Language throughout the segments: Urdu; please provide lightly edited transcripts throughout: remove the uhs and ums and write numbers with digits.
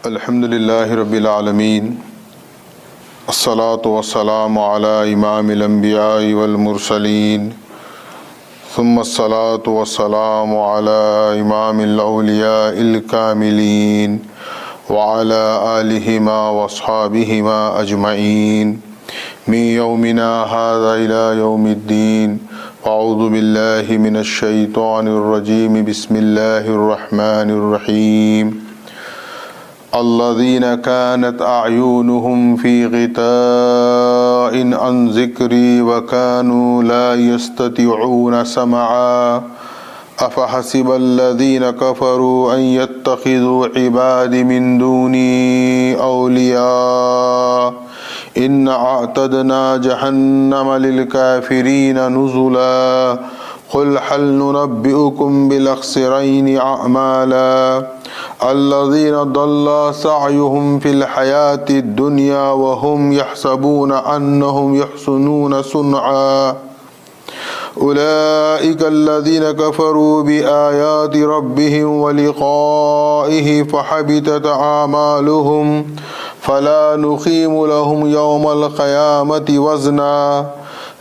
الحمد للہ رب العالمین، الصلاة والسلام علی امام الانبیاء والمرسلین، ثم الصلاة والسلام علی امام الاولیاء الکاملین وعلی آلہما واصحابہما اجمعین من یومنا ھذا الی یوم الدین۔ اعوذ باللہ من الشیطان الرجیم، بسم اللہ الرحمن الرحیم۔ الذين كانت أعينهم في غطاء عن ذكري وكانوا لا يستطيعون سمعا أفحسب الذين كفروا أن يتخذوا عبادي من دوني أولياء إن أعتدنا جهنم للكافرين نزلا قل هل ننبئكم بالأخسرين أعمالا الذين ضل سعيهم في الحياة الدنيا وهم يحسبون أنهم يحسنون صنعا أولئك الذين كفروا بآيات ربهم ولقائه فحبطت أعمالهم فلا نقيم لهم يوم القيامة وزنا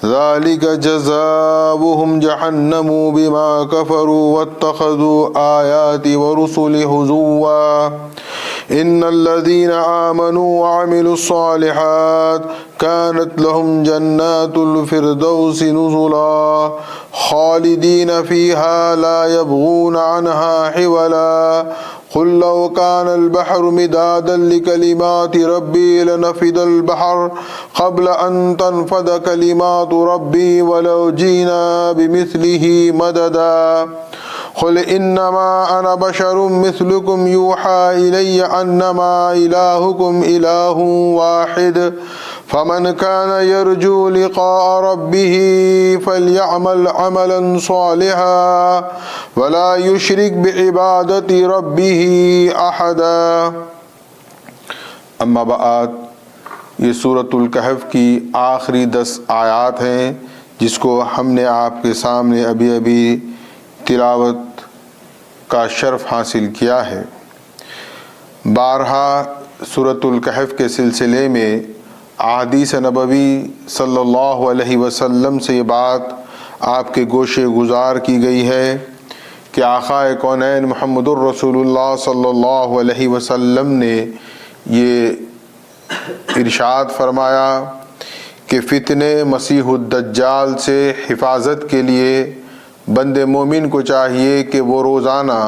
ذلك جزاؤهم جهنم بما كفروا واتخذوا آياتي ورسلي هزوا إن الذين آمنوا وعملوا الصالحات كانت لهم جنات الفردوس نزلا خالدين فيها لا يبغون عنها حولا قل لو كان البحر مدادا لكلمات ربي لنفد البحر قبل أن تنفد كلمات ربي ولو جئنا بمثله مددا قل إنما أنا بشر مثلكم يوحى إلي أنما إلهكم إله واحد فمن كان يرجو لقاء ربه فليعمل عملا صالحا ولا يشرك بعبادة ربه أحدا۔ اما بعد، یہ سورۃ الکہف کی آخری 10 آیات ہیں جس کو ہم نے آپ کے سامنے ابھی تلاوت کا شرف حاصل کیا ہے۔ بارہا سورۃ الکہف کے سلسلے میں احادیث نبوی صلی اللہ علیہ وسلم سے یہ بات آپ کے گوشے گزار کی گئی ہے کہ آقا کونین محمد الرسول اللہ صلی اللہ علیہ وسلم نے یہ ارشاد فرمایا کہ فتنے مسیح الدجال سے حفاظت کے لیے بند مومن کو چاہیے کہ وہ روزانہ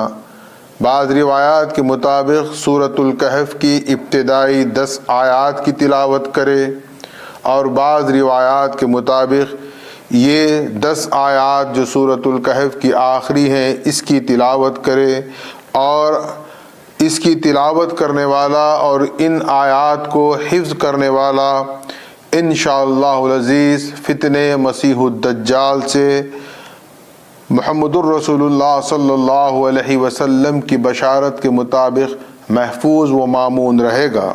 بعض روایات کے مطابق سورۃ الکہف کی ابتدائی 10 آیات کی تلاوت کرے اور بعض روایات کے مطابق یہ 10 آیات جو سورۃ الکہف کی آخری ہیں اس کی تلاوت کرے، اور اس کی تلاوت کرنے والا اور ان آیات کو حفظ کرنے والا انشاءاللہ العزیز فتنے مسیح الدجال سے محمد الرسول اللہ صلی اللہ علیہ وسلم کی بشارت کے مطابق محفوظ و مامون رہے گا۔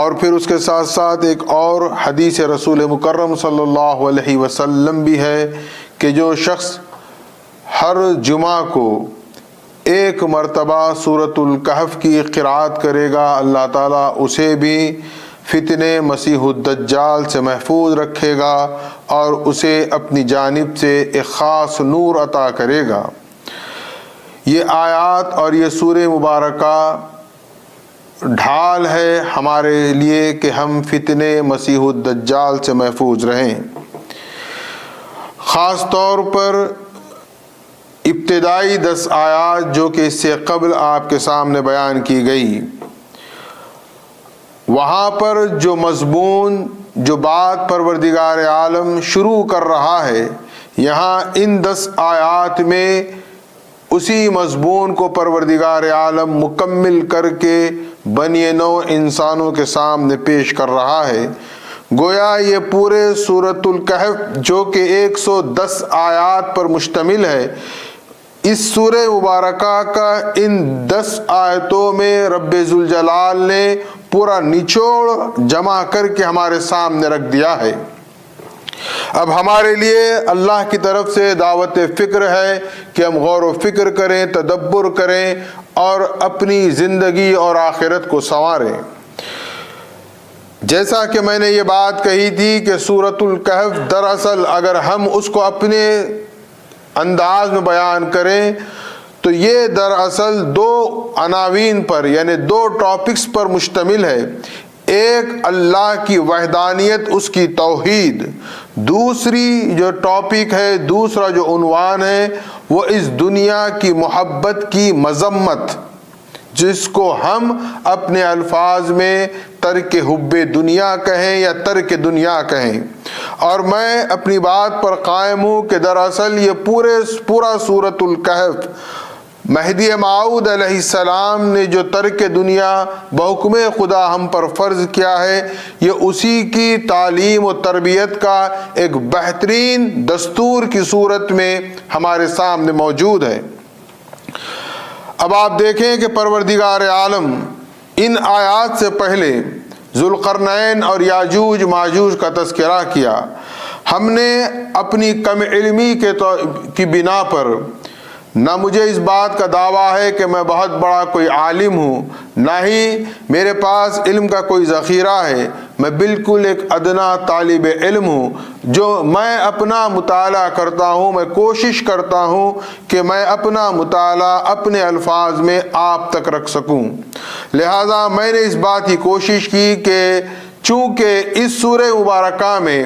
اور پھر اس کے ساتھ ساتھ ایک اور حدیث رسول مکرم صلی اللہ علیہ وسلم بھی ہے کہ جو شخص ہر جمعہ کو ایک مرتبہ سورۃ الکہف کی قرأت کرے گا، اللہ تعالیٰ اسے بھی فتنے مسیح الدجال سے محفوظ رکھے گا اور اسے اپنی جانب سے ایک خاص نور عطا کرے گا۔ یہ آیات اور یہ سورہ مبارکہ ڈھال ہے ہمارے لیے کہ ہم فتنے مسیح الدجال سے محفوظ رہیں۔ خاص طور پر ابتدائی 10 آیات جو کہ اس سے قبل آپ کے سامنے بیان کی گئی، وہاں پر جو مضمون جو بات پروردگار عالم شروع کر رہا ہے، یہاں ان 10 آیات میں اسی مضمون کو پروردگار عالم مکمل کر کے بنی نوع انسانوں کے سامنے پیش کر رہا ہے۔ گویا یہ پورے سورۃ الکہف جو کہ 110 آیات پر مشتمل ہے، اس سورہ مبارکہ کا ان 10 آیتوں میں رب ذوالجلال نے پورا نچوڑ جمع کر کے ہمارے سامنے رکھ دیا ہے۔ اب ہمارے لیے اللہ کی طرف سے دعوت فکر ہے کہ ہم غور و فکر کریں، تدبر کریں اور اپنی زندگی اور آخرت کو سنواریں۔ جیسا کہ میں نے یہ بات کہی تھی کہ سورۃ الکہف دراصل اگر ہم اس کو اپنے انداز میں بیان کریں تو یہ دراصل دو عناوین پر یعنی دو ٹاپکس پر مشتمل ہے۔ ایک اللہ کی وحدانیت، اس کی توحید، دوسری جو ٹاپک ہے، دوسرا جو عنوان ہے وہ اس دنیا کی محبت کی مذمت، جس کو ہم اپنے الفاظ میں ترک حب دنیا کہیں یا ترک دنیا کہیں۔ اور میں اپنی بات پر قائم ہوں کہ دراصل یہ پورا سورۃ الکہف مہدی موعود علیہ السلام نے جو ترک دنیا بحکم خدا ہم پر فرض کیا ہے، یہ اسی کی تعلیم و تربیت کا ایک بہترین دستور کی صورت میں ہمارے سامنے موجود ہے۔ اب آپ دیکھیں کہ پروردگار عالم ان آیات سے پہلے ذوالقرنین اور یاجوج ماجوج کا تذکرہ کیا۔ ہم نے اپنی کم علمی کی بنا پر، نہ مجھے اس بات کا دعویٰ ہے کہ میں بہت بڑا کوئی عالم ہوں، نہ ہی میرے پاس علم کا کوئی ذخیرہ ہے، میں بالکل ایک ادنا طالب علم ہوں جو میں اپنا مطالعہ کرتا ہوں، میں کوشش کرتا ہوں کہ میں اپنا مطالعہ اپنے الفاظ میں آپ تک رکھ سکوں۔ لہٰذا میں نے اس بات کی کوشش کی کہ چونکہ اس سورہ مبارکہ میں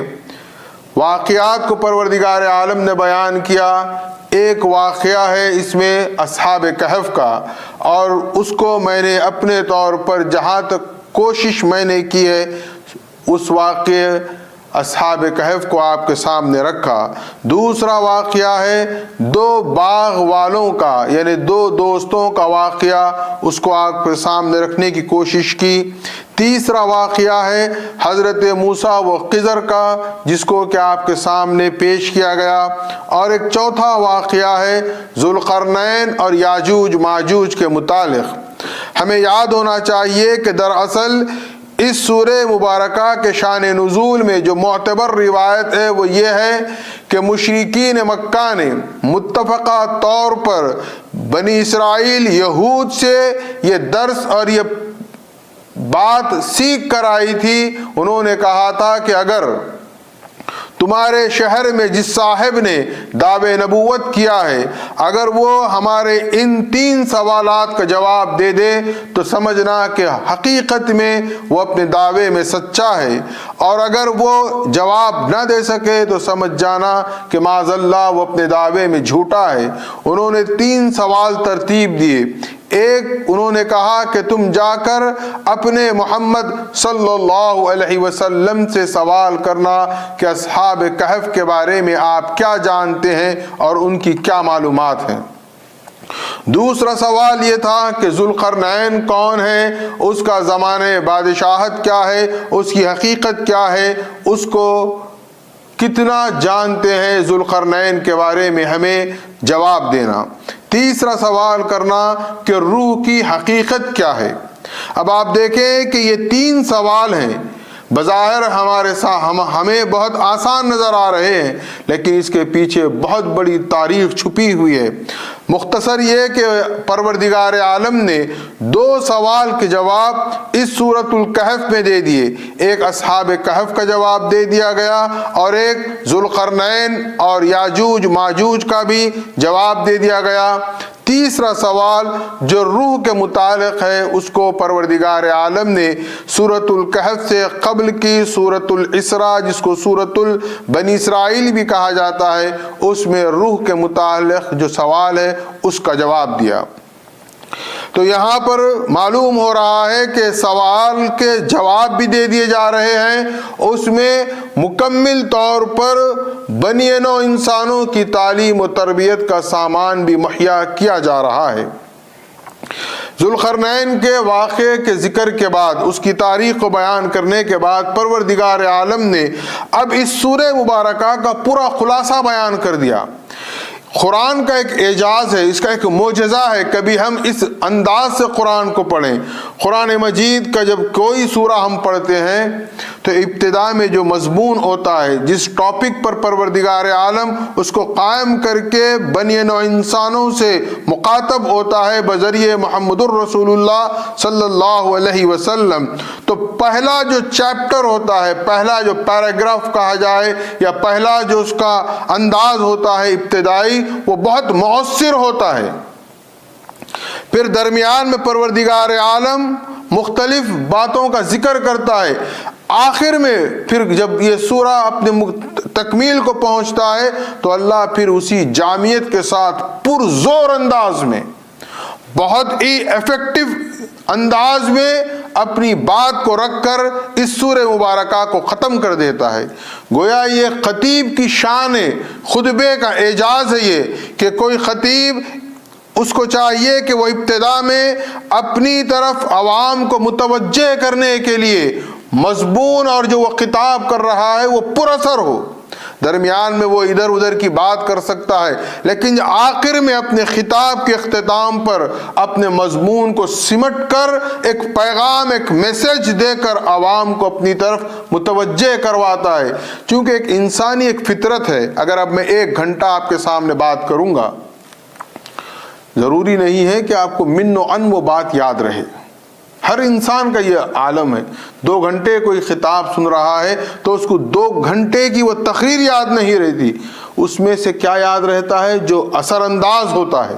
واقعات کو پروردگار عالم نے بیان کیا، ایک واقعہ ہے اس میں اصحاب کہف کا، اور اس کو میں نے اپنے طور پر جہاں تک کوشش میں نے کی ہے اس واقعے اصحاب کہف کو آپ کے سامنے رکھا۔ دوسرا واقعہ ہے دو باغ والوں کا، یعنی دو دوستوں کا واقعہ، اس کو آپ کے سامنے رکھنے کی کوشش کی۔ تیسرا واقعہ ہے حضرت موسیٰ و خضر کا، جس کو کہ آپ کے سامنے پیش کیا گیا، اور ایک چوتھا واقعہ ہے ذوالقرنین اور یاجوج ماجوج کے متعلق۔ ہمیں یاد ہونا چاہیے کہ دراصل اس سورہ مبارکہ کے شان نزول میں جو معتبر روایت ہے وہ یہ ہے کہ مشرکین مکہ نے متفقہ طور پر بنی اسرائیل یہود سے یہ درس اور یہ بات سیکھ کر آئی تھی۔ انہوں نے کہا تھا کہ اگر تمہارے شہر میں جس صاحب نے دعوے نبوت کیا ہے اگر وہ ہمارے ان 3 سوالات کا جواب دے دے تو سمجھنا کہ حقیقت میں وہ اپنے دعوے میں سچا ہے، اور اگر وہ جواب نہ دے سکے تو سمجھ جانا کہ معاذ اللہ وہ اپنے دعوے میں جھوٹا ہے۔ انہوں نے 3 سوال ترتیب دیے۔ ایک، انہوں نے کہا کہ تم جا کر اپنے محمد صلی اللہ علیہ وسلم سے سوال کرنا کہ اصحاب کہف کے بارے میں آپ کیا جانتے ہیں اور ان کی کیا معلومات ہیں۔ دوسرا سوال یہ تھا کہ ذوالقرنین کون ہے، اس کا زمانے بادشاہت کیا ہے، اس کی حقیقت کیا ہے، اس کو کتنا جانتے ہیں ذوالقرنین کے بارے میں ہمیں جواب دینا۔ تیسرا سوال کرنا کہ روح کی حقیقت کیا ہے۔ اب آپ دیکھیں کہ یہ 3 سوال ہیں، بظاہر ہمیں بہت آسان نظر آ رہے ہیں، لیکن اس کے پیچھے بہت بڑی تاریخ چھپی ہوئی ہے۔ مختصر یہ کہ پروردگار عالم نے 2 سوال کے جواب اس سورۃ الکہف میں دے دیے۔ ایک اصحاب کہف کا جواب دے دیا گیا اور ایک ذوالقرنین اور یاجوج ماجوج کا بھی جواب دے دیا گیا۔ تیسرا سوال جو روح کے متعلق ہے اس کو پروردگار عالم نے سورۃ الکہف سے قبل کی سورۃ الاسراء، جس کو سورۃ بنی اسرائیل بھی کہا جاتا ہے، اس میں روح کے متعلق جو سوال ہے اس کا جواب دیا۔ تو یہاں پر معلوم ہو رہا ہے کہ سوال کے جواب بھی دے دیے جا رہے ہیں، اس میں مکمل طور پر بنی نوع انسانوں کی تعلیم و تربیت کا سامان بھی مہیا کیا جا رہا ہے۔ ذوالقرنین کے واقعے کے ذکر کے بعد، اس کی تاریخ کو بیان کرنے کے بعد، پروردگار عالم نے اب اس سورہ مبارکہ کا پورا خلاصہ بیان کر دیا۔ قرآن کا ایک اعجاز ہے، اس کا ایک معجزہ ہے، کبھی ہم اس انداز سے قرآن کو پڑھیں۔ قرآن مجید کا جب کوئی سورہ ہم پڑھتے ہیں تو ابتدا میں جو مضمون ہوتا ہے، جس ٹاپک پر پروردگار عالم اس کو قائم کر کے بنی نوع انسانوں سے مخاطب ہوتا ہے بذریعہ محمد الرسول اللہ صلی اللہ علیہ وسلم، تو پہلا جو چیپٹر ہوتا ہے، پہلا جو پیراگراف کہا جائے یا پہلا جو اس کا انداز ہوتا ہے ابتدائی، وہ بہت مؤثر ہوتا ہے۔ پھر درمیان میں پروردگار عالم مختلف باتوں کا ذکر کرتا ہے، آخر میں پھر جب یہ سورہ اپنے تکمیل کو پہنچتا ہے تو اللہ پھر اسی جامعیت کے ساتھ پرزور انداز میں، بہت ہی ایفیکٹو انداز میں اپنی بات کو رکھ کر اس سورہ مبارکہ کو ختم کر دیتا ہے۔ گویا یہ خطیب کی شان ہے، خطبے کا اعجاز ہے یہ کہ کوئی خطیب اس کو چاہیے کہ وہ ابتدا میں اپنی طرف عوام کو متوجہ کرنے کے لیے مضمون اور جو وہ خطاب کر رہا ہے وہ پر اثر ہو، درمیان میں وہ ادھر ادھر کی بات کر سکتا ہے، لیکن آخر میں اپنے خطاب کے اختتام پر اپنے مضمون کو سمٹ کر ایک پیغام، ایک میسج دے کر عوام کو اپنی طرف متوجہ کرواتا ہے۔ چونکہ ایک انسانی ایک فطرت ہے، اگر اب میں 1 گھنٹہ آپ کے سامنے بات کروں گا، ضروری نہیں ہے کہ آپ کو من و ان وہ بات یاد رہے، ہر انسان کا یہ عالم ہے۔ 2 گھنٹے کوئی خطاب سن رہا ہے تو اس کو 2 گھنٹے کی وہ تقریر یاد نہیں رہتی، اس میں سے کیا یاد رہتا ہے؟ جو اثر انداز ہوتا ہے،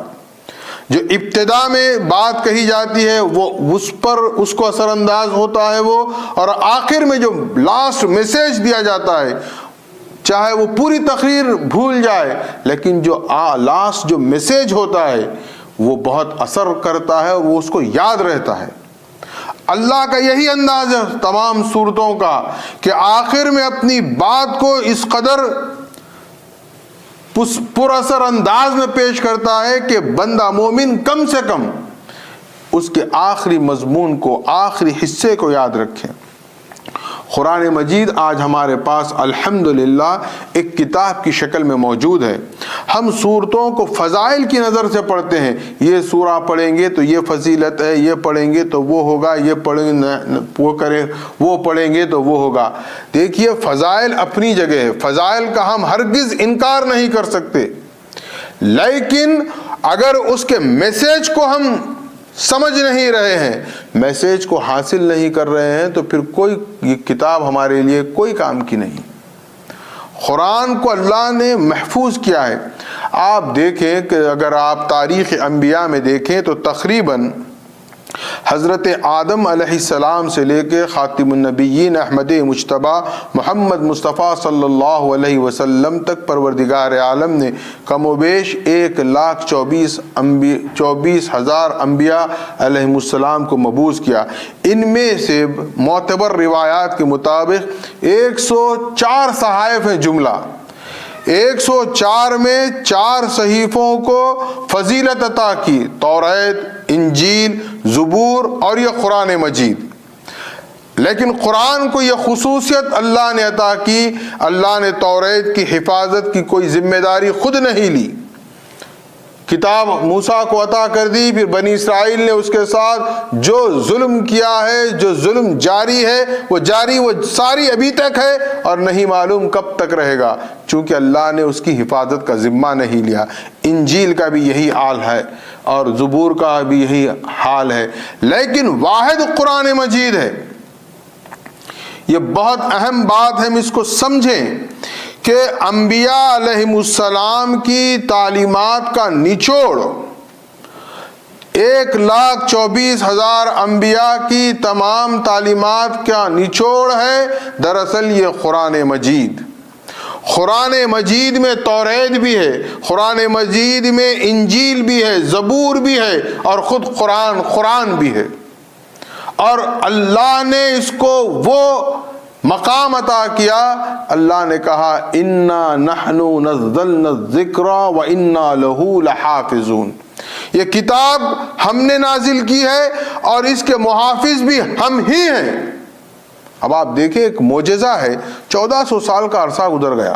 جو ابتدا میں بات کہی جاتی ہے وہ اس پر اس کو اثر انداز ہوتا ہے وہ، اور آخر میں جو لاسٹ میسج دیا جاتا ہے، چاہے وہ پوری تقریر بھول جائے لیکن جو لاسٹ جو میسج ہوتا ہے وہ بہت اثر کرتا ہے، وہ اس کو یاد رہتا ہے۔ اللہ کا یہی انداز ہے تمام صورتوں کا کہ آخر میں اپنی بات کو اس قدر پر اثر انداز میں پیش کرتا ہے کہ بندہ مومن کم سے کم اس کے آخری مضمون کو، آخری حصے کو یاد رکھے۔ قرآن مجید آج ہمارے پاس الحمدللہ ایک کتاب کی شکل میں موجود ہے۔ ہم صورتوں کو فضائل کی نظر سے پڑھتے ہیں، یہ سورہ پڑھیں گے تو یہ فضیلت ہے، یہ پڑھیں گے تو وہ ہوگا، یہ پڑھیں وہ کریں، وہ پڑھیں گے تو وہ ہوگا۔ دیکھیے فضائل اپنی جگہ ہے، فضائل کا ہم ہرگز انکار نہیں کر سکتے، لیکن اگر اس کے میسج کو ہم سمجھ نہیں رہے ہیں، میسج کو حاصل نہیں کر رہے ہیں، تو پھر کوئی یہ کتاب ہمارے لیے کوئی کام کی نہیں۔ قرآن کو اللہ نے محفوظ کیا ہے۔ آپ دیکھیں کہ اگر آپ تاریخ انبیاء میں دیکھیں تو تقریباً حضرت آدم علیہ السلام سے لے کے خاتم النبیین احمد مجتبی محمد مصطفیٰ صلی اللہ علیہ وسلم تک پروردگار عالم نے کم و بیش 1,24,000 انبیاء علیہ السلام کو مبعوث کیا۔ ان میں سے معتبر روایات کے مطابق 104 صحائف ہیں جملہ، 104 میں 4 صحیفوں کو فضیلت عطا کی، توریت، انجیل، زبور اور یہ قرآن مجید۔ لیکن قرآن کو یہ خصوصیت اللہ نے عطا کی، اللہ نے توریت کی حفاظت کی کوئی ذمہ داری خود نہیں لی، کتاب موسیٰ کو عطا کر دی، پھر بنی اسرائیل نے اس کے ساتھ جو ظلم کیا ہے، جو ظلم جاری ہے وہ ساری ابھی تک ہے اور نہیں معلوم کب تک رہے گا، چونکہ اللہ نے اس کی حفاظت کا ذمہ نہیں لیا۔ انجیل کا بھی یہی حال ہے اور زبور کا بھی یہی حال ہے، لیکن واحد قرآن مجید ہے۔ یہ بہت اہم بات ہے، ہم اس کو سمجھیں کہ انبیاء علیہ السلام کی تعلیمات کا نچوڑ، 1,24,000 انبیاء کی تمام تعلیمات کا نچوڑ ہے دراصل یہ قرآن مجید۔ قرآن مجید میں توریت بھی ہے، قرآن مجید میں انجیل بھی ہے، زبور بھی ہے اور خود قرآن بھی ہے، اور اللہ نے اس کو وہ مقام عطا کیا۔ اللہ نے کہا انا نحن نزلنا الذکر وانا لہ لحافظون، یہ کتاب ہم نے نازل کی ہے اور اس کے محافظ بھی ہم ہی ہیں۔ اب آپ دیکھیں ایک معجزہ ہے، 1400 سال کا عرصہ گزر گیا،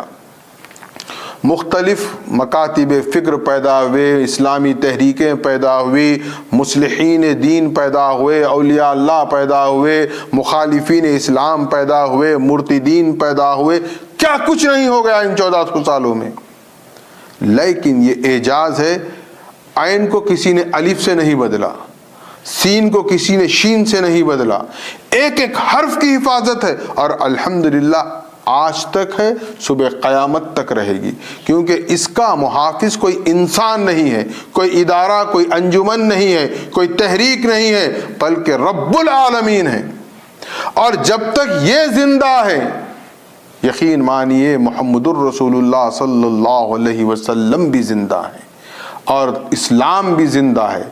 مختلف مکاتب فکر پیدا ہوئے، اسلامی تحریکیں پیدا ہوئی، مصلحین دین پیدا ہوئے، اولیاء اللہ پیدا ہوئے، مخالفین اسلام پیدا ہوئے، مرتدین پیدا ہوئے، کیا کچھ نہیں ہو گیا ان 1400 سالوں میں. لیکن یہ اعجاز ہے، عین کو کسی نے الف سے نہیں بدلا، سین کو کسی نے شین سے نہیں بدلا، ایک ایک حرف کی حفاظت ہے، اور الحمدللہ آج تک ہے، صبح قیامت تک رہے گی، کیونکہ اس کا محافظ کوئی انسان نہیں ہے، کوئی ادارہ، کوئی انجمن نہیں ہے، کوئی تحریک نہیں ہے، بلکہ رب العالمین ہے. اور جب تک یہ زندہ ہے، یقین مانیے محمد الرسول اللہ صلی اللہ علیہ وسلم بھی زندہ ہے اور اسلام بھی زندہ ہے.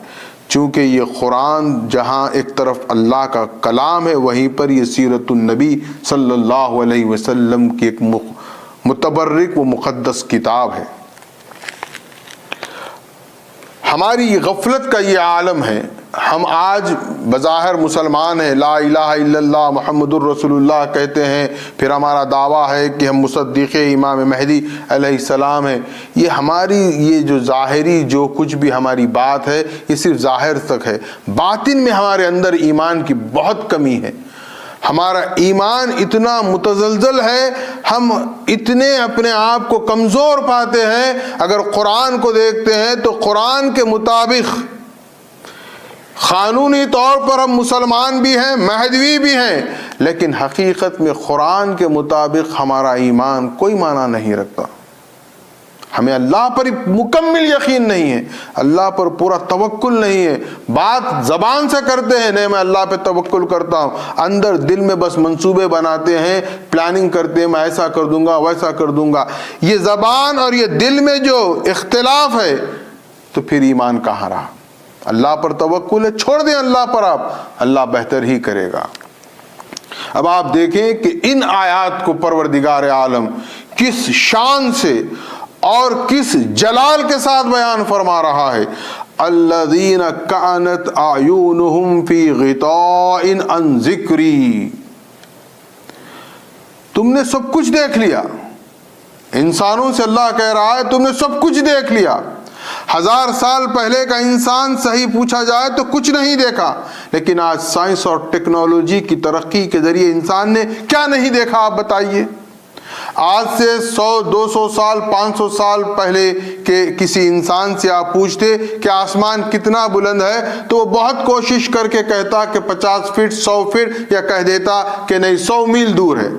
چونکہ یہ قرآن جہاں ایک طرف اللہ کا کلام ہے، وہیں پر یہ سیرت النبی صلی اللہ علیہ وسلم کی ایک متبرک و مقدس کتاب ہے. ہماری غفلت کا یہ عالم ہے. ہم آج بظاہر مسلمان ہیں، لا الہ الا اللہ محمد الرسول اللہ کہتے ہیں، پھر ہمارا دعویٰ ہے کہ ہم مصدق امام مہدی علیہ السلام ہیں. یہ ہماری یہ جو ظاہری جو کچھ بھی ہماری بات ہے، یہ صرف ظاہر تک ہے. باطن میں ہمارے اندر ایمان کی بہت کمی ہے. ہمارا ایمان اتنا متزلزل ہے، ہم اتنے اپنے آپ کو کمزور پاتے ہیں. اگر قرآن کو دیکھتے ہیں تو قرآن کے مطابق قانونی طور پر ہم مسلمان بھی ہیں، مہدوی بھی ہیں، لیکن حقیقت میں قرآن کے مطابق ہمارا ایمان کوئی معنی نہیں رکھتا. ہمیں اللہ پر مکمل یقین نہیں ہے، اللہ پر پورا توکل نہیں ہے. بات زبان سے کرتے ہیں، نہیں میں اللہ پہ توکل کرتا ہوں، اندر دل میں بس منصوبے بناتے ہیں، پلاننگ کرتے ہیں، میں ایسا کر دوں گا، ویسا کر دوں گا. یہ زبان اور یہ دل میں جو اختلاف ہے تو پھر ایمان کہاں رہا؟ اللہ پر توکل ہے، چھوڑ دیں اللہ پر، آپ اللہ بہتر ہی کرے گا. اب آپ دیکھیں کہ ان آیات کو پروردگار عالم کس شان سے اور کس جلال کے ساتھ بیان فرما رہا ہے. الذین کانت اعینہم فی غطاء عن ذکری. تم نے سب کچھ دیکھ لیا. انسانوں سے اللہ کہہ رہا ہے تم نے سب کچھ دیکھ لیا. 1000 سال پہلے کا انسان صحیح پوچھا جائے تو کچھ نہیں دیکھا، لیکن آج سائنس اور ٹیکنالوجی کی ترقی کے ذریعے انسان نے کیا نہیں دیکھا؟ آپ بتائیے. آج سے 100 200 سال 500 سال پہلے کے کسی انسان سے آپ پوچھتے کہ آسمان کتنا بلند ہے تو وہ بہت کوشش کر کے کہتا کہ 50 فٹ 100 فٹ، یا کہہ دیتا کہ نہیں 100 میل دور ہے.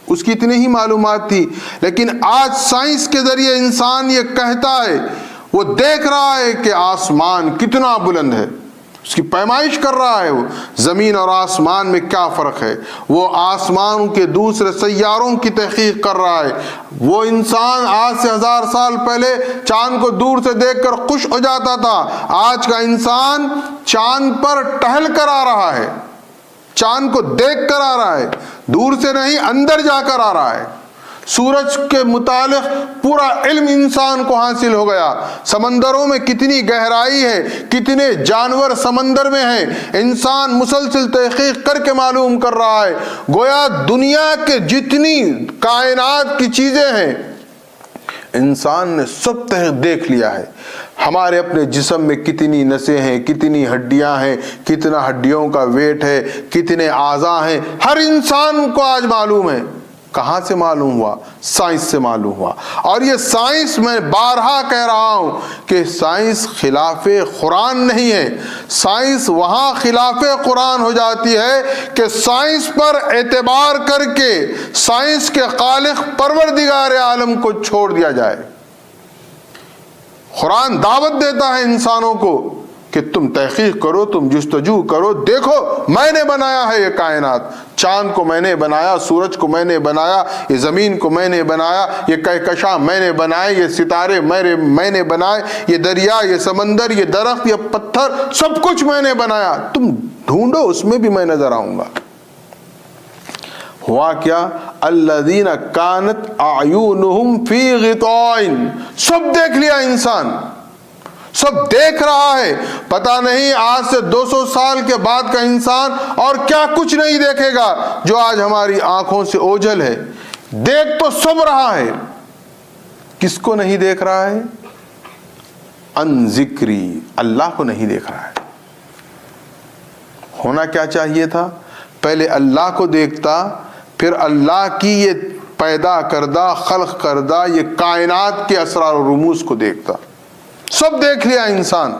اس کی اتنی ہی معلومات تھی. لیکن آج سائنس کے ذریعے انسان یہ کہتا ہے، وہ دیکھ رہا ہے کہ آسمان کتنا بلند ہے، اس کی پیمائش کر رہا ہے. وہ زمین اور آسمان میں کیا فرق ہے، وہ آسمان کے دوسرے سیاروں کی تحقیق کر رہا ہے. وہ انسان آج سے 1000 سال پہلے چاند کو دور سے دیکھ کر خوش ہو جاتا تھا. آج کا انسان چاند پر ٹہل کر آ رہا ہے، چاند کو دیکھ کر آ رہا ہے، دور سے نہیں اندر جا کر آ رہا ہے. سورج کے متعلق پورا علم انسان کو حاصل ہو گیا. سمندروں میں کتنی گہرائی ہے، کتنے جانور سمندر میں ہیں، انسان مسلسل تحقیق کر کے معلوم کر رہا ہے. گویا دنیا کے جتنی کائنات کی چیزیں ہیں انسان نے سب دیکھ لیا ہے. ہمارے اپنے جسم میں کتنی نسیں ہیں، کتنی ہڈیاں ہیں، کتنا ہڈیوں کا ویٹ ہے، کتنے اعضاء ہیں، ہر انسان کو آج معلوم ہے. کہاں سے معلوم ہوا؟ سائنس سے معلوم ہوا. اور یہ سائنس، میں بارہا کہہ رہا ہوں کہ سائنس خلاف قرآن نہیں ہے. سائنس وہاں خلاف قرآن ہو جاتی ہے کہ سائنس پر اعتبار کر کے سائنس کے خالق پروردگار عالم کو چھوڑ دیا جائے. قرآن دعوت دیتا ہے انسانوں کو کہ تم تحقیق کرو، تم جستجو کرو، دیکھو میں نے بنایا ہے یہ کائنات. چاند کو میں نے بنایا، سورج کو میں نے بنایا، یہ زمین کو میں نے بنایا، یہ کہکشاں میں نے بنائے، یہ ستارے میں نے بنائے، یہ دریا، یہ سمندر، یہ درخت، یہ پتھر، سب کچھ میں نے بنایا. تم ڈھونڈو، اس میں بھی میں نظر آؤں گا. ہوا کیا؟ الذین کانت اعینہم فی غطاء. سب دیکھ لیا انسان، سب دیکھ رہا ہے. پتہ نہیں آج سے 200 سال کے بعد کا انسان اور کیا کچھ نہیں دیکھے گا جو آج ہماری آنکھوں سے اوجھل ہے. دیکھ تو سب رہا ہے کس کو نہیں دیکھ رہا ہے؟ ان ذکری، اللہ کو نہیں دیکھ رہا ہے۔ ہونا کیا چاہیے تھا؟ پہلے اللہ کو دیکھتا، پھر اللہ کی یہ پیدا کردہ خلق کردہ یہ کائنات کے اسرار و رموز کو دیکھتا۔ سب دیکھ لیا انسان،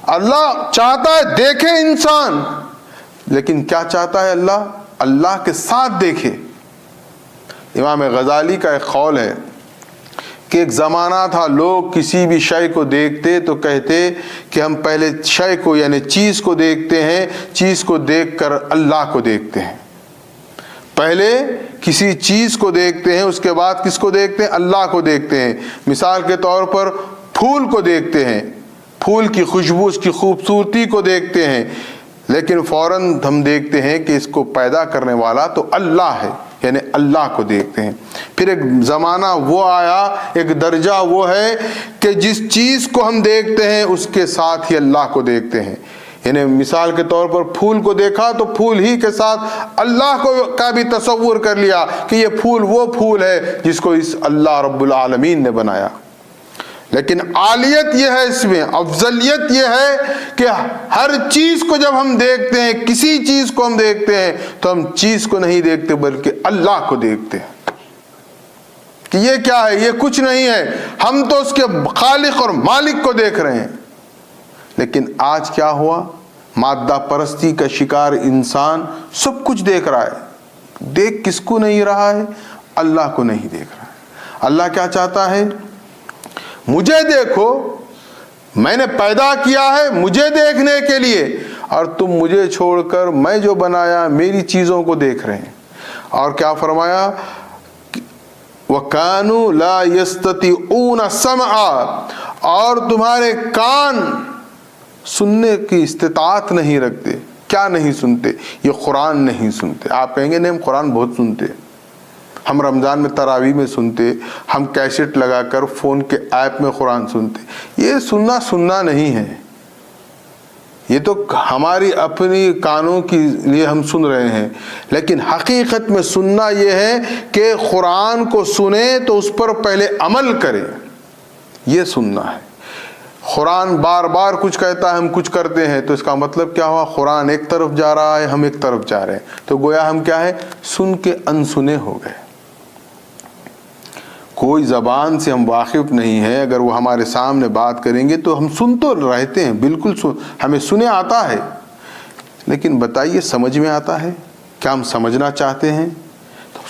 اللہ چاہتا ہے دیکھے انسان، لیکن کیا چاہتا ہے اللہ؟ اللہ کے ساتھ دیکھے۔ امام غزالی کا ایک قول ہے کہ ایک زمانہ تھا لوگ کسی بھی شے کو دیکھتے تو کہتے کہ ہم پہلے شے کو یعنی چیز کو دیکھتے ہیں، چیز کو دیکھ کر اللہ کو دیکھتے ہیں۔ پہلے کسی چیز کو دیکھتے ہیں، اس کے بعد کس کو دیکھتے ہیں؟ اللہ کو دیکھتے ہیں۔ مثال کے طور پر پھول کو دیکھتے ہیں، پھول کی خوشبو، اس کی خوبصورتی کو دیکھتے ہیں، لیکن فوراً ہم دیکھتے ہیں کہ اس کو پیدا کرنے والا تو اللہ ہے، یعنی اللہ کو دیکھتے ہیں۔ پھر ایک زمانہ وہ آیا، ایک درجہ وہ ہے کہ جس چیز کو ہم دیکھتے ہیں اس کے ساتھ ہی اللہ کو دیکھتے ہیں۔ یعنی مثال کے طور پر پھول کو دیکھا تو پھول ہی کے ساتھ اللہ کو کا بھی تصور کر لیا کہ یہ پھول وہ پھول ہے جس کو اس اللہ رب العالمین نے بنایا۔ لیکن عالیت یہ ہے، اس میں افضلیت یہ ہے کہ ہر چیز کو جب ہم دیکھتے ہیں، کسی چیز کو ہم دیکھتے ہیں تو ہم چیز کو نہیں دیکھتے بلکہ اللہ کو دیکھتے ہیں کہ یہ کیا ہے، یہ کچھ نہیں ہے، ہم تو اس کے خالق اور مالک کو دیکھ رہے ہیں۔ لیکن آج کیا ہوا؟ مادہ پرستی کا شکار انسان سب کچھ دیکھ رہا ہے، دیکھ کس کو نہیں رہا ہے؟ اللہ کو نہیں دیکھ رہا ہے۔ اللہ کیا چاہتا ہے؟ مجھے دیکھو، میں نے پیدا کیا ہے مجھے دیکھنے کے لیے، اور تم مجھے چھوڑ کر میں جو بنایا میری چیزوں کو دیکھ رہے ہیں۔ اور کیا فرمایا؟ وَكَانُوا لَا يَسْتَطِيعُونَ سَمْعًا، اور تمہارے کان سننے کی استطاعت نہیں رکھتے۔ کیا نہیں سنتے؟ یہ قرآن نہیں سنتے۔ آپ کہیں گے نہیں ہم قرآن بہت سنتے، ہم رمضان میں تراویح میں سنتے، ہم کیسٹ لگا کر فون کے ایپ میں قرآن سنتے۔ یہ سننا نہیں ہے، یہ تو ہماری اپنی کانوں کے لیے ہم سن رہے ہیں، لیکن حقیقت میں سننا یہ ہے کہ قرآن کو سنیں تو اس پر پہلے عمل کریں، یہ سننا ہے۔ قرآن بار بار کچھ کہتا ہے، ہم کچھ کرتے ہیں، تو اس کا مطلب کیا ہوا؟ قرآن ایک طرف جا رہا ہے، ہم ایک طرف جا رہے ہیں، تو گویا ہم کیا ہے؟ سن کے انسنے ہو گئے۔ کوئی زبان سے ہم واقف نہیں ہے، اگر وہ ہمارے سامنے بات کریں گے تو ہم سن تو رہتے ہیں، بالکل ہمیں سنے آتا ہے، لیکن بتائیے سمجھ میں آتا ہے؟ کیا ہم سمجھنا چاہتے ہیں؟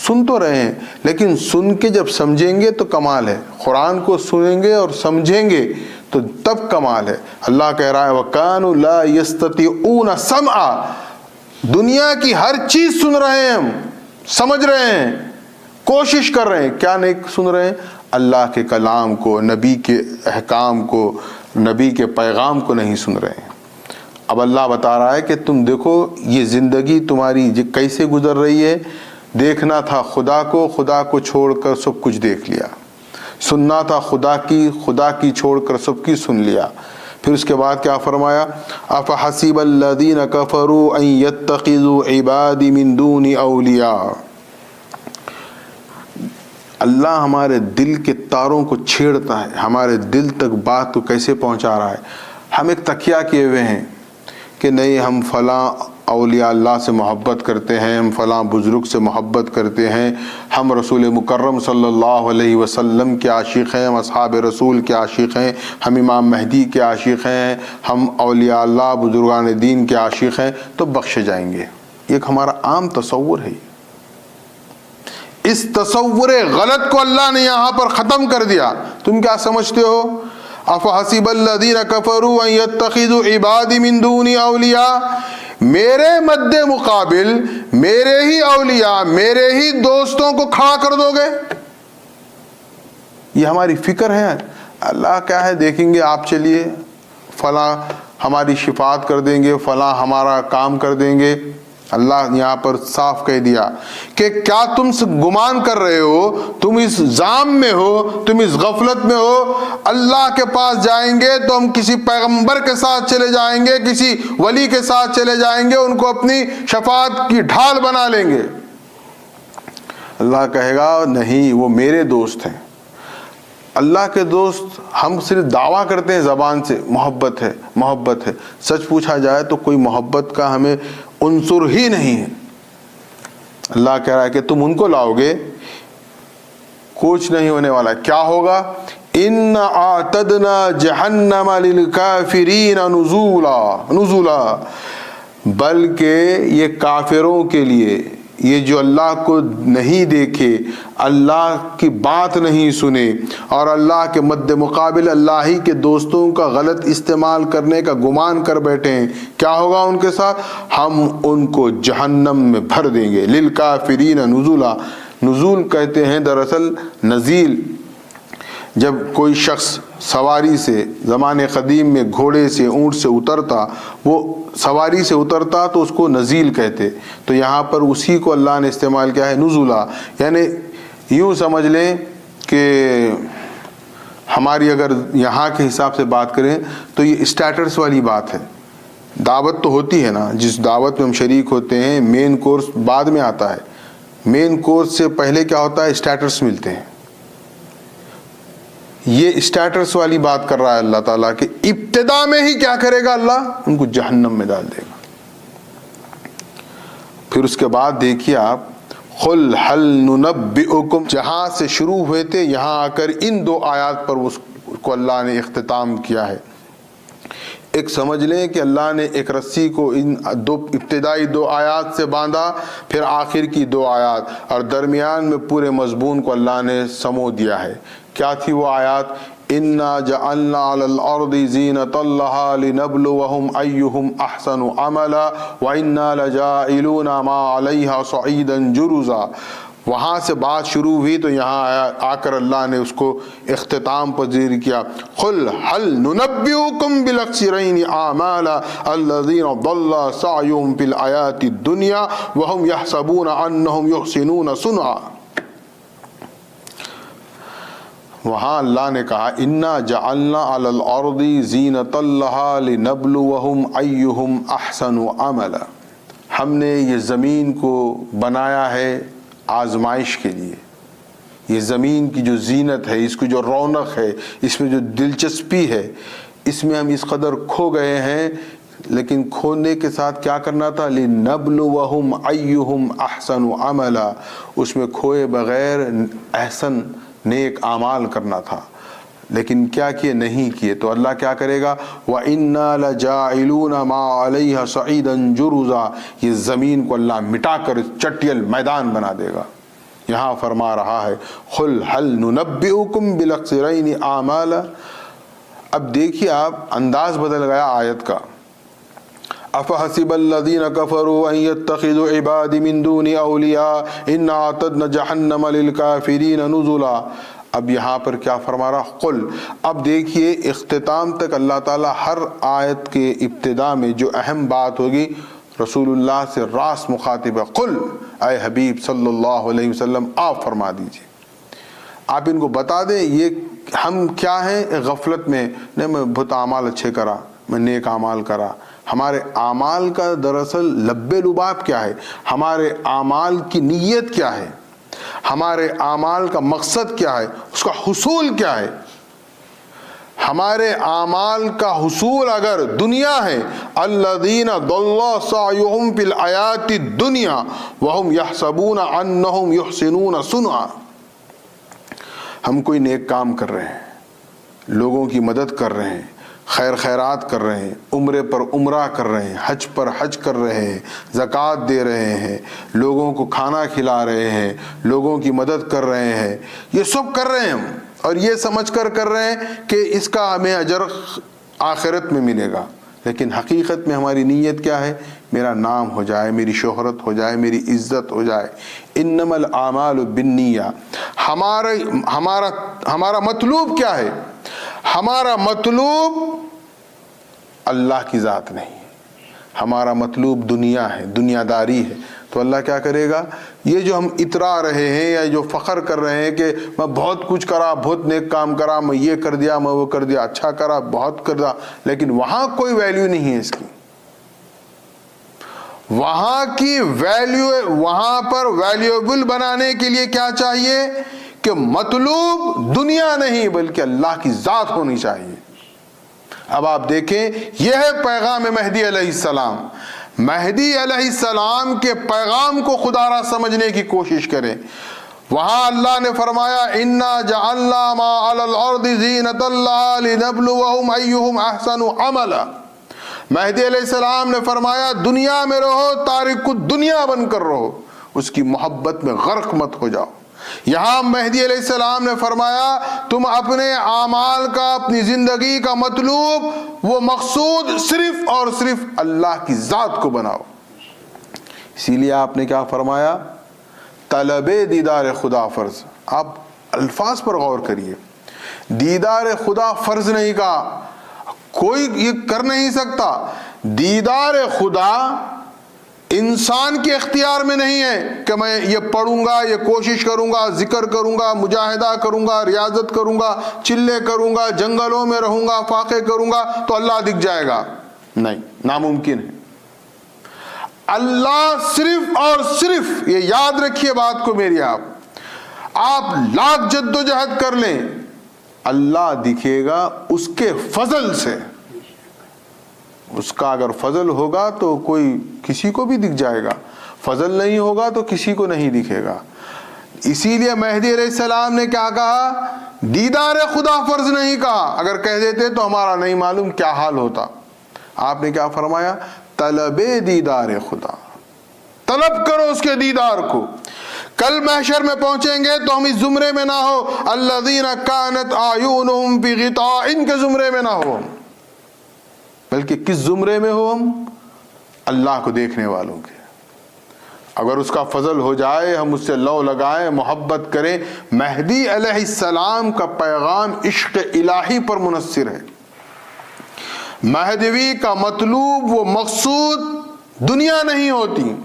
سن تو رہے ہیں، لیکن سن کے جب سمجھیں گے تو کمال ہے۔ قرآن کو سنیں گے اور سمجھیں گے تو تب کمال ہے۔ اللہ کہہ رہا ہے وَكَانُوا لَا يَسْتَطِيعُونَ سَمْعًا، دنیا کی ہر چیز سن رہے ہیں، ہم سمجھ رہے ہیں، کوشش کر رہے ہیں، کیا نہیں سن رہے ہیں؟ اللہ کے کلام کو، نبی کے احکام کو، نبی کے پیغام کو نہیں سن رہے ہیں۔ اب اللہ بتا رہا ہے کہ تم دیکھو یہ زندگی تمہاری کیسے گزر رہی ہے۔ دیکھنا تھا خدا کو، خدا کو چھوڑ کر سب کچھ دیکھ لیا۔ سننا تھا خدا کی چھوڑ کر سب کی سن لیا۔ پھر اس کے بعد کیا فرمایا؟ أَفَحَسِبَ الَّذِينَ كَفَرُوا أَن يَتَّخِذُوا عِبَادِي مِن دُونِ أَوْلِيَاءَ۔ اللہ ہمارے دل کے تاروں کو چھیڑتا ہے، ہمارے دل تک بات کو کیسے پہنچا رہا ہے۔ ہم ایک تکیہ کیے ہوئے ہیں کہ نہیں ہم فلاں اولیاء اللہ سے محبت کرتے ہیں، ہم فلاں بزرگ سے محبت کرتے ہیں، ہم رسول مکرم صلی اللہ علیہ وسلم کے عاشق ہیں، ہم اصحاب رسول کے عاشق ہیں، ہم امام مہدی کے عاشق ہیں، ہم اولیاء اللہ بزرگان دین کے عاشق ہیں تو بخشے جائیں گے۔ یہ ایک ہمارا عام تصور ہے۔ اس تصور غلط کو اللہ نے یہاں پر ختم کر دیا۔ تم کیا سمجھتے ہو؟ أَفَحَسِبَ الَّذِينَ كَفَرُوا أَن يَتَّخِذُوا عِبَادِي مِن دُونِ أَوْلِيَاءَ، میرے مد مقابل میرے ہی اولیاء، میرے ہی دوستوں کو کھڑا کر دو گے؟ یہ ہماری فکر ہے۔ اللہ کیا ہے دیکھیں گے، آپ چلیے فلاں ہماری شفاعت کر دیں گے، فلاں ہمارا کام کر دیں گے۔ اللہ یہاں پر صاف کہہ دیا کہ کیا تم گمان کر رہے ہو، تم اس ظام میں ہو، تم اس غفلت میں ہو، اللہ کے پاس جائیں گے تو ہم کسی پیغمبر کے ساتھ چلے جائیں گے، کسی ولی کے ساتھ چلے جائیں گے، ان کو اپنی شفاعت کی ڈھال بنا لیں گے؟ اللہ کہے گا نہیں، وہ میرے دوست ہیں۔ اللہ کے دوست ہم صرف دعویٰ کرتے ہیں زبان سے محبت ہے محبت ہے، سچ پوچھا جائے تو کوئی محبت کا ہمیں عنصر ہی نہیں ہے۔ اللہ کہہ رہا ہے کہ تم ان کو لاؤ گے، کچھ نہیں ہونے والا۔ کیا ہوگا؟ ان اعتدنا جہنم للکافرین نزولا، بلکہ یہ کافروں کے لیے، یہ جو اللہ کو نہیں دیکھے، اللہ کی بات نہیں سنے اور اللہ کے مد مقابل اللہ ہی کے دوستوں کا غلط استعمال کرنے کا گمان کر بیٹھے ہیں، کیا ہوگا ان کے ساتھ؟ ہم ان کو جہنم میں بھر دیں گے۔ للکافرین نزولا، نزول کہتے ہیں دراصل نزیل، جب کوئی شخص سواری سے زمانے قدیم میں گھوڑے سے اونٹ سے اترتا، وہ سواری سے اترتا تو اس کو نزیل کہتے، تو یہاں پر اسی کو اللہ نے استعمال کیا ہے نزولا، یعنی یوں سمجھ لیں کہ ہماری اگر یہاں کے حساب سے بات کریں تو یہ اسٹیٹس والی بات ہے۔ دعوت تو ہوتی ہے نا، جس دعوت میں ہم شریک ہوتے ہیں، مین کورس بعد میں آتا ہے، مین کورس سے پہلے کیا ہوتا ہے؟ اسٹیٹس ملتے ہیں۔ یہ اسٹیٹس والی بات کر رہا ہے اللہ تعالیٰ کہ ابتدا میں ہی کیا کرے گا اللہ؟ ان کو جہنم میں ڈال دے گا۔ پھر اس کے بعد دیکھیے آپ، قل هل ننبئکم، جہاں سے شروع ہوئے تھے یہاں آ کر ان دو آیات پر اس کو اللہ نے اختتام کیا ہے۔ ایک سمجھ لیں کہ اللہ نے ایک رسی کو ان ابتدائی دو آیات سے باندھا، پھر آخر کی دو آیات، اور درمیان میں پورے مضمون کو اللہ نے سمو دیا ہے۔ کیا تھی وہ آیات؟ اِنَّا جَعَلْنَا عَلَى الْأَرْضِ زِينَةً لَهَا لِنَبْلُوَهُمْ أَيُّهُمْ أَحْسَنُ عَمَلًا وَإِنَّا لَجَاعِلُونَ مَا عَلَيْهَا صَعِيدًا جُرُزًا۔ وہاں سے بات شروع ہوئی تو یہاں آ کر اللہ نے اس کو اختتام پذیر کیا۔ قل هل ننبئکم بالاخسرین اعمالا الذین ضل سعیهم فی الحیاۃ الدنیا وهم یحسبون انهم یحسنون صنعا۔ وہاں اللہ نے کہا انا جعلنا علی الارض زینۃ لها لنبلوهم ایہم احسن عملا، ہم نے یہ زمین کو بنایا ہے آزمائش کے لیے۔ یہ زمین کی جو زینت ہے، اس کی جو رونق ہے، اس میں جو دلچسپی ہے، اس میں ہم اس قدر کھو گئے ہیں، لیکن کھونے کے ساتھ کیا کرنا تھا؟ لِنَبْلُوَهُمْ أَيُّهُمْ أَحْسَنُ عَمَلًا، اس میں کھوئے بغیر احسن نیک اعمال کرنا تھا، لیکن کیا کیے؟ نہیں کیے۔ تو اللہ کیا کرے گا؟ وَإِنَّا لَجَاعِلُونَ مَا عَلَيْهَا صَعِيدًا جُرُزًا، یہ زمین کو اللہ مٹا کر چٹیل میدان بنا دے گا۔ یہاں فرما رہا ہے قُلْ هَلْ نُنَبِّئُكُمْ بِالْأَخْسَرِينَ أَعْمَالًا۔ اب دیکھیے آپ، انداز بدل گیا آیت کا۔ أَفَحَسِبَ الَّذِينَ كَفَرُوا أَن يَتَّخِذُوا عِبَادِي مِن دُونِي أَوْلِيَاءَ إِنَّا أَعْتَدْنَا جَهَنَّمَ لِلْكَافِرِينَ نُزُلًا۔ اب یہاں پر کیا فرما رہا؟ قل۔ اب دیکھیے اختتام تک اللہ تعالیٰ ہر آیت کے ابتدا میں جو اہم بات ہوگی رسول اللہ سے راست مخاطب ہے۔ قل، اے حبیب صلی اللہ علیہ وسلم آپ فرما دیجئے، آپ ان کو بتا دیں یہ ہم کیا ہیں غفلت میں، نہیں میں بہت اعمال اچھے کرا، میں نیک اعمال کرا۔ ہمارے اعمال کا دراصل لب لباب کیا ہے؟ ہمارے اعمال کی نیت کیا ہے؟ ہمارے اعمال کا مقصد کیا ہے؟ اس کا حصول کیا ہے؟ ہمارے اعمال کا حصول اگر دنیا ہے، الذین ضل سعیہم فی الحیاۃ الدنیا وہم یحسبون انہم یحسنون صنعا، ہم کوئی نیک کام کر رہے ہیں، لوگوں کی مدد کر رہے ہیں، خیر خیرات کر رہے ہیں، عمرے پر عمرہ کر رہے ہیں، حج پر حج کر رہے ہیں، زکوٰۃ دے رہے ہیں، لوگوں کو کھانا کھلا رہے ہیں، لوگوں کی مدد کر رہے ہیں، یہ سب کر رہے ہیں ہم، اور یہ سمجھ کر رہے ہیں کہ اس کا ہمیں اجر آخرت میں ملے گا، لیکن حقیقت میں ہماری نیت کیا ہے؟ میرا نام ہو جائے، میری شہرت ہو جائے، میری عزت ہو جائے۔ انما الاعمال بالنیہ، ہمارا مطلوب کیا ہے؟ ہمارا مطلوب اللہ کی ذات نہیں ہے، ہمارا مطلوب دنیا ہے، دنیا داری ہے۔ تو اللہ کیا کرے گا؟ یہ جو ہم اترا رہے ہیں یا جو فخر کر رہے ہیں کہ میں بہت کچھ کرا، بہت نیک کام کرا، میں یہ کر دیا، میں وہ کر دیا، اچھا کرا، بہت کرا، لیکن وہاں کوئی ویلیو نہیں ہے اس کی۔ وہاں کی ویلیو، وہاں پر ویلیوبل بنانے کے لیے کیا چاہیے کہ مطلوب دنیا نہیں بلکہ اللہ کی ذات ہونی چاہیے۔ اب آپ دیکھیں، یہ ہے پیغام مہدی علیہ السلام۔ مہدی علیہ السلام کے پیغام کو خدا را سمجھنے کی کوشش کریں۔ وہاں اللہ نے فرمایا اِنَّا جَعَلْنَا مَا عَلَى الْأَرْضِ زِينَةً لَهَا لِنَبْلُوَهُمْ أَيُّهُمْ أَحْسَنُ عَمَلًا۔ مہدی علیہ السلام نے فرمایا دنیا میں رہو، تارک الدنیا بن کر رہو، اس کی محبت میں غرق مت ہو جاؤ۔ یہاں مہدی علیہ السلام نے فرمایا تم اپنے اعمال کا، اپنی زندگی کا مطلوب، وہ مقصود صرف اور صرف اللہ کی ذات کو بناؤ۔ اسی لیے آپ نے کیا فرمایا؟ طلب دیدار خدا فرض۔ آپ الفاظ پر غور کریے، دیدار خدا فرض نہیں کہا، کوئی یہ کر نہیں سکتا۔ دیدار خدا انسان کے اختیار میں نہیں ہے کہ میں یہ پڑھوں گا، یہ کوشش کروں گا، ذکر کروں گا، مجاہدہ کروں گا، ریاضت کروں گا، چلے کروں گا، جنگلوں میں رہوں گا، فاقے کروں گا تو اللہ دکھ جائے گا۔ نہیں، ناممکن ہے۔ اللہ صرف اور صرف، یہ یاد رکھیے بات کو میری، آپ لاکھ جد و جہد کر لیں، اللہ دکھے گا اس کے فضل سے۔ اس کا اگر فضل ہوگا تو کوئی کسی کو بھی دکھ جائے گا، فضل نہیں ہوگا تو کسی کو نہیں دکھے گا۔ اسی لیے مہدی علیہ السلام نے کیا کہا؟ دیدار خدا فرض نہیں کہا، اگر کہہ دیتے تو ہمارا نہیں معلوم کیا حال ہوتا۔ آپ نے کیا فرمایا؟ طلب دیدار خدا، طلب کرو اس کے دیدار کو۔ کل محشر میں پہنچیں گے تو ہم اس زمرے میں نہ ہو الذین کانت اعینہم فی غطاء، ان کے زمرے میں نہ ہو، بلکہ کس زمرے میں ہو ہم؟ اللہ کو دیکھنے والوں کے۔ اگر اس کا فضل ہو جائے، ہم اس سے لو لگائیں، محبت کریں۔ مہدی علیہ السلام کا پیغام عشق الہی پر منحصر ہے۔ مہدوی کا مطلوب، وہ مقصود دنیا نہیں ہوتی،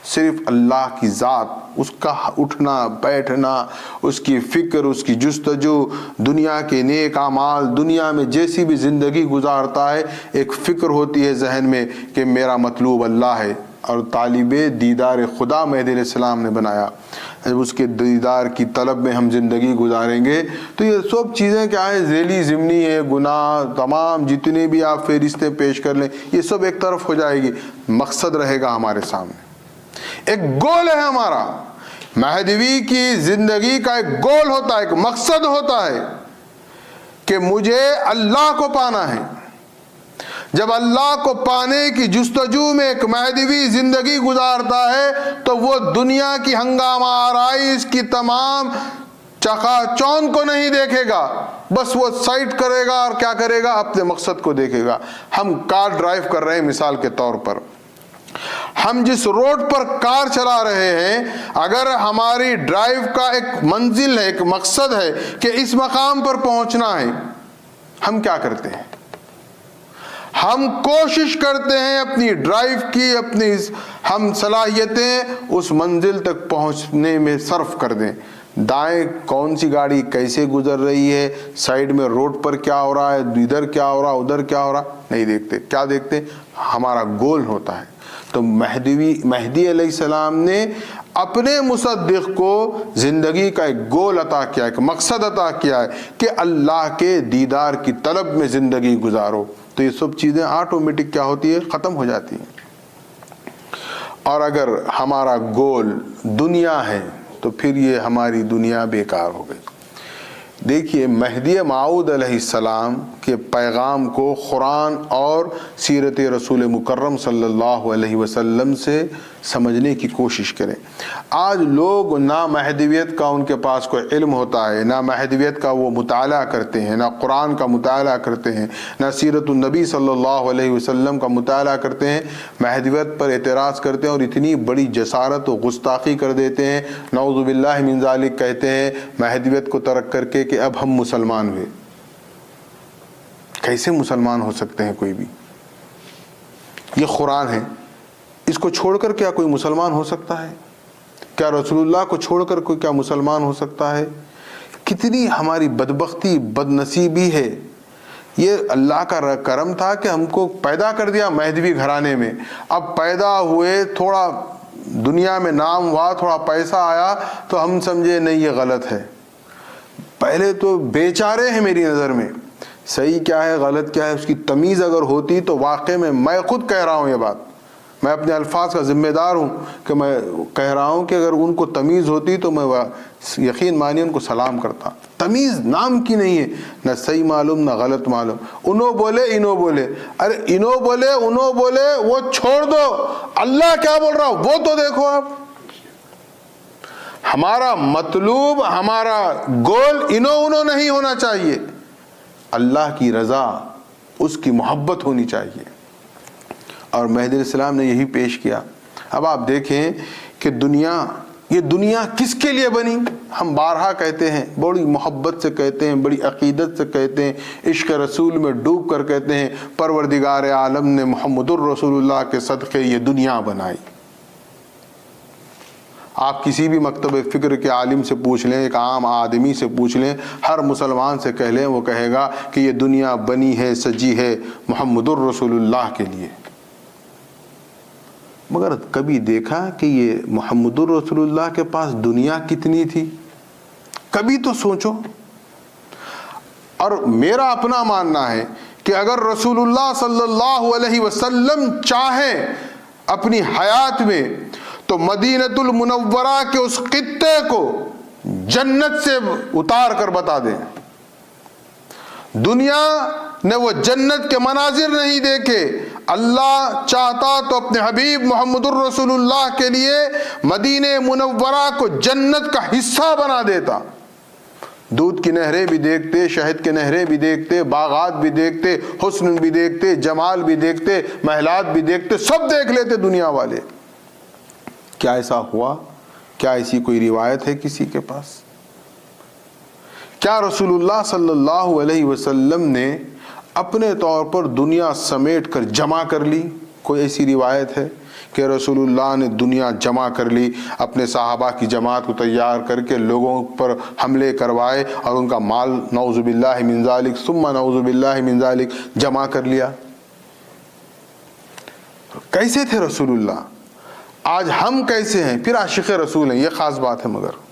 صرف اللہ کی ذات، اس کا اٹھنا بیٹھنا، اس کی فکر، اس کی جستجو، دنیا کے نیک اعمال، دنیا میں جیسی بھی زندگی گزارتا ہے ایک فکر ہوتی ہے ذہن میں کہ میرا مطلوب اللہ ہے۔ اور طالب دیدار خدا مہدی علیہ السلام نے بنایا۔ جب اس کے دیدار کی طلب میں ہم زندگی گزاریں گے تو یہ سب چیزیں کیا ہے؟ ذیلی ضمنی ہے، گناہ تمام جتنے بھی آپ فہرستیں پیش کر لیں یہ سب ایک طرف ہو جائے گی۔ مقصد رہے گا ہمارے سامنے، ایک گول ہے ہمارا۔ مہدوی کی زندگی کا ایک گول ہوتا ہے، ایک مقصد ہوتا ہے کہ مجھے اللہ کو پانا ہے۔ جب اللہ کو پانے کی جستجو میں ایک مہدوی زندگی گزارتا ہے تو وہ دنیا کی ہنگامہ آرائش کی تمام چکا چوند کو نہیں دیکھے گا، بس وہ سائٹ کرے گا اور کیا کرے گا؟ اپنے مقصد کو دیکھے گا۔ ہم کار ڈرائیو کر رہے ہیں، مثال کے طور پر ہم جس روڈ پر کار چلا رہے ہیں، اگر ہماری ڈرائیو کا ایک منزل ہے، ایک مقصد ہے کہ اس مقام پر پہنچنا ہے، ہم کیا کرتے ہیں؟ ہم کوشش کرتے ہیں اپنی ڈرائیو کی، اپنی ہم صلاحیتیں اس منزل تک پہنچنے میں صرف کر دیں۔ دائیں کون سی گاڑی کیسے گزر رہی ہے، سائیڈ میں روڈ پر کیا ہو رہا ہے، ادھر کیا ہو رہا ہے، ادھر کیا ہو رہا، نہیں دیکھتے۔ کیا دیکھتے؟ ہمارا گول ہوتا ہے۔ تو مہدی علیہ السلام نے اپنے مصدق کو زندگی کا ایک گول عطا کیا، ایک مقصد عطا کیا ہے کہ اللہ کے دیدار کی طلب میں زندگی گزارو۔ تو یہ سب چیزیں آٹومیٹک کیا ہوتی ہے؟ ختم ہو جاتی ہیں۔ اور اگر ہمارا گول دنیا ہے تو پھر یہ ہماری دنیا بیکار ہو گئی۔ دیکھیے مہدی موعود علیہ السلام کے پیغام کو قرآن اور سیرت رسول مکرم صلی اللہ علیہ وسلم سے سمجھنے کی کوشش کریں۔ آج لوگ نہ مہدویت کا ان کے پاس کوئی علم ہوتا ہے، نہ مہدویت کا وہ مطالعہ کرتے ہیں، نہ قرآن کا مطالعہ کرتے ہیں، نہ سیرت النبی صلی اللہ علیہ وسلم کا مطالعہ کرتے ہیں، مہدویت پر اعتراض کرتے ہیں اور اتنی بڑی جسارت و گستاخی کر دیتے ہیں، نعوذ باللہ من ذالک کہتے ہیں مہدویت کو ترک کر کے کہ اب ہم مسلمان ہوئے۔ کیسے مسلمان ہو سکتے ہیں کوئی بھی؟ یہ قرآن ہے، اس کو چھوڑ کر کیا کوئی مسلمان ہو سکتا ہے؟ کیا رسول اللہ کو چھوڑ کر کوئی کیا مسلمان ہو سکتا ہے؟ کتنی ہماری بدبختی بد نصیبی ہے۔ یہ اللہ کا کرم تھا کہ ہم کو پیدا کر دیا مہدوی گھرانے میں، اب پیدا ہوئے تھوڑا دنیا میں نام ہوا، تھوڑا پیسہ آیا تو ہم سمجھے نہیں یہ غلط ہے. پہلے تو بیچارے ہیں میری نظر میں. صحیح کیا ہے غلط کیا ہے اس کی تمیز اگر ہوتی تو واقع میں خود کہہ رہا ہوں یہ بات، میں اپنے الفاظ کا ذمہ دار ہوں کہ میں کہہ رہا ہوں کہ اگر ان کو تمیز ہوتی تو میں یقین مانیے ان کو سلام کرتا. تمیز نام کی نہیں ہے، نہ صحیح معلوم نہ غلط معلوم. انہوں بولے انہوں بولے، ارے انہوں بولے انہوں بولے وہ چھوڑ دو، اللہ کیا بول رہا وہ تو دیکھو. آپ ہمارا مطلوب ہمارا گول انہوں نہیں ہونا چاہیے، اللہ کی رضا اس کی محبت ہونی چاہیے. اور مہدی علیہ السلام نے یہی پیش کیا. اب آپ دیکھیں کہ یہ دنیا کس کے لیے بنی؟ ہم بارہا کہتے ہیں، بڑی محبت سے کہتے ہیں، بڑی عقیدت سے کہتے ہیں، عشق رسول میں ڈوب کر کہتے ہیں پروردگار عالم نے محمد الرسول اللہ کے صدقے یہ دنیا بنائی. آپ کسی بھی مکتب فکر کے عالم سے پوچھ لیں، ایک عام آدمی سے پوچھ لیں، ہر مسلمان سے کہہ لیں، وہ کہے گا کہ یہ دنیا بنی ہے سجی ہے محمد الرسول اللہ کے لیے. مگر کبھی دیکھا کہ یہ محمد الرسول اللہ کے پاس دنیا کتنی تھی؟ کبھی تو سوچو. اور میرا اپنا ماننا ہے کہ اگر رسول اللہ صلی اللہ علیہ وسلم چاہیں اپنی حیات میں تو مدینۃ المنورہ کے اس خطے کو جنت سے اتار کر بتا دیں. دنیا نے وہ جنت کے مناظر نہیں دیکھے، اللہ چاہتا تو اپنے حبیب محمد الرسول اللہ کے لیے مدینہ منورہ کو جنت کا حصہ بنا دیتا. دودھ کی نہریں بھی دیکھتے، شہد کے نہریں بھی دیکھتے، باغات بھی دیکھتے، حسن بھی دیکھتے، جمال بھی دیکھتے، محلات بھی دیکھتے، سب دیکھ لیتے دنیا والے. کیا ایسا ہوا؟ کیا ایسی کوئی روایت ہے کسی کے پاس؟ کیا رسول اللہ صلی اللہ علیہ وسلم نے اپنے طور پر دنیا سمیٹ کر جمع کر لی؟ کوئی ایسی روایت ہے کہ رسول اللہ نے دنیا جمع کر لی، اپنے صحابہ کی جماعت کو تیار کر کے لوگوں پر حملے کروائے اور ان کا مال نعوذ باللہ من ذالک ثم نعوذ باللہ من ذالک جمع کر لیا؟ کیسے تھے رسول اللہ؟ آج ہم کیسے ہیں؟ پھر عاشق رسول ہیں، یہ خاص بات ہے. مگر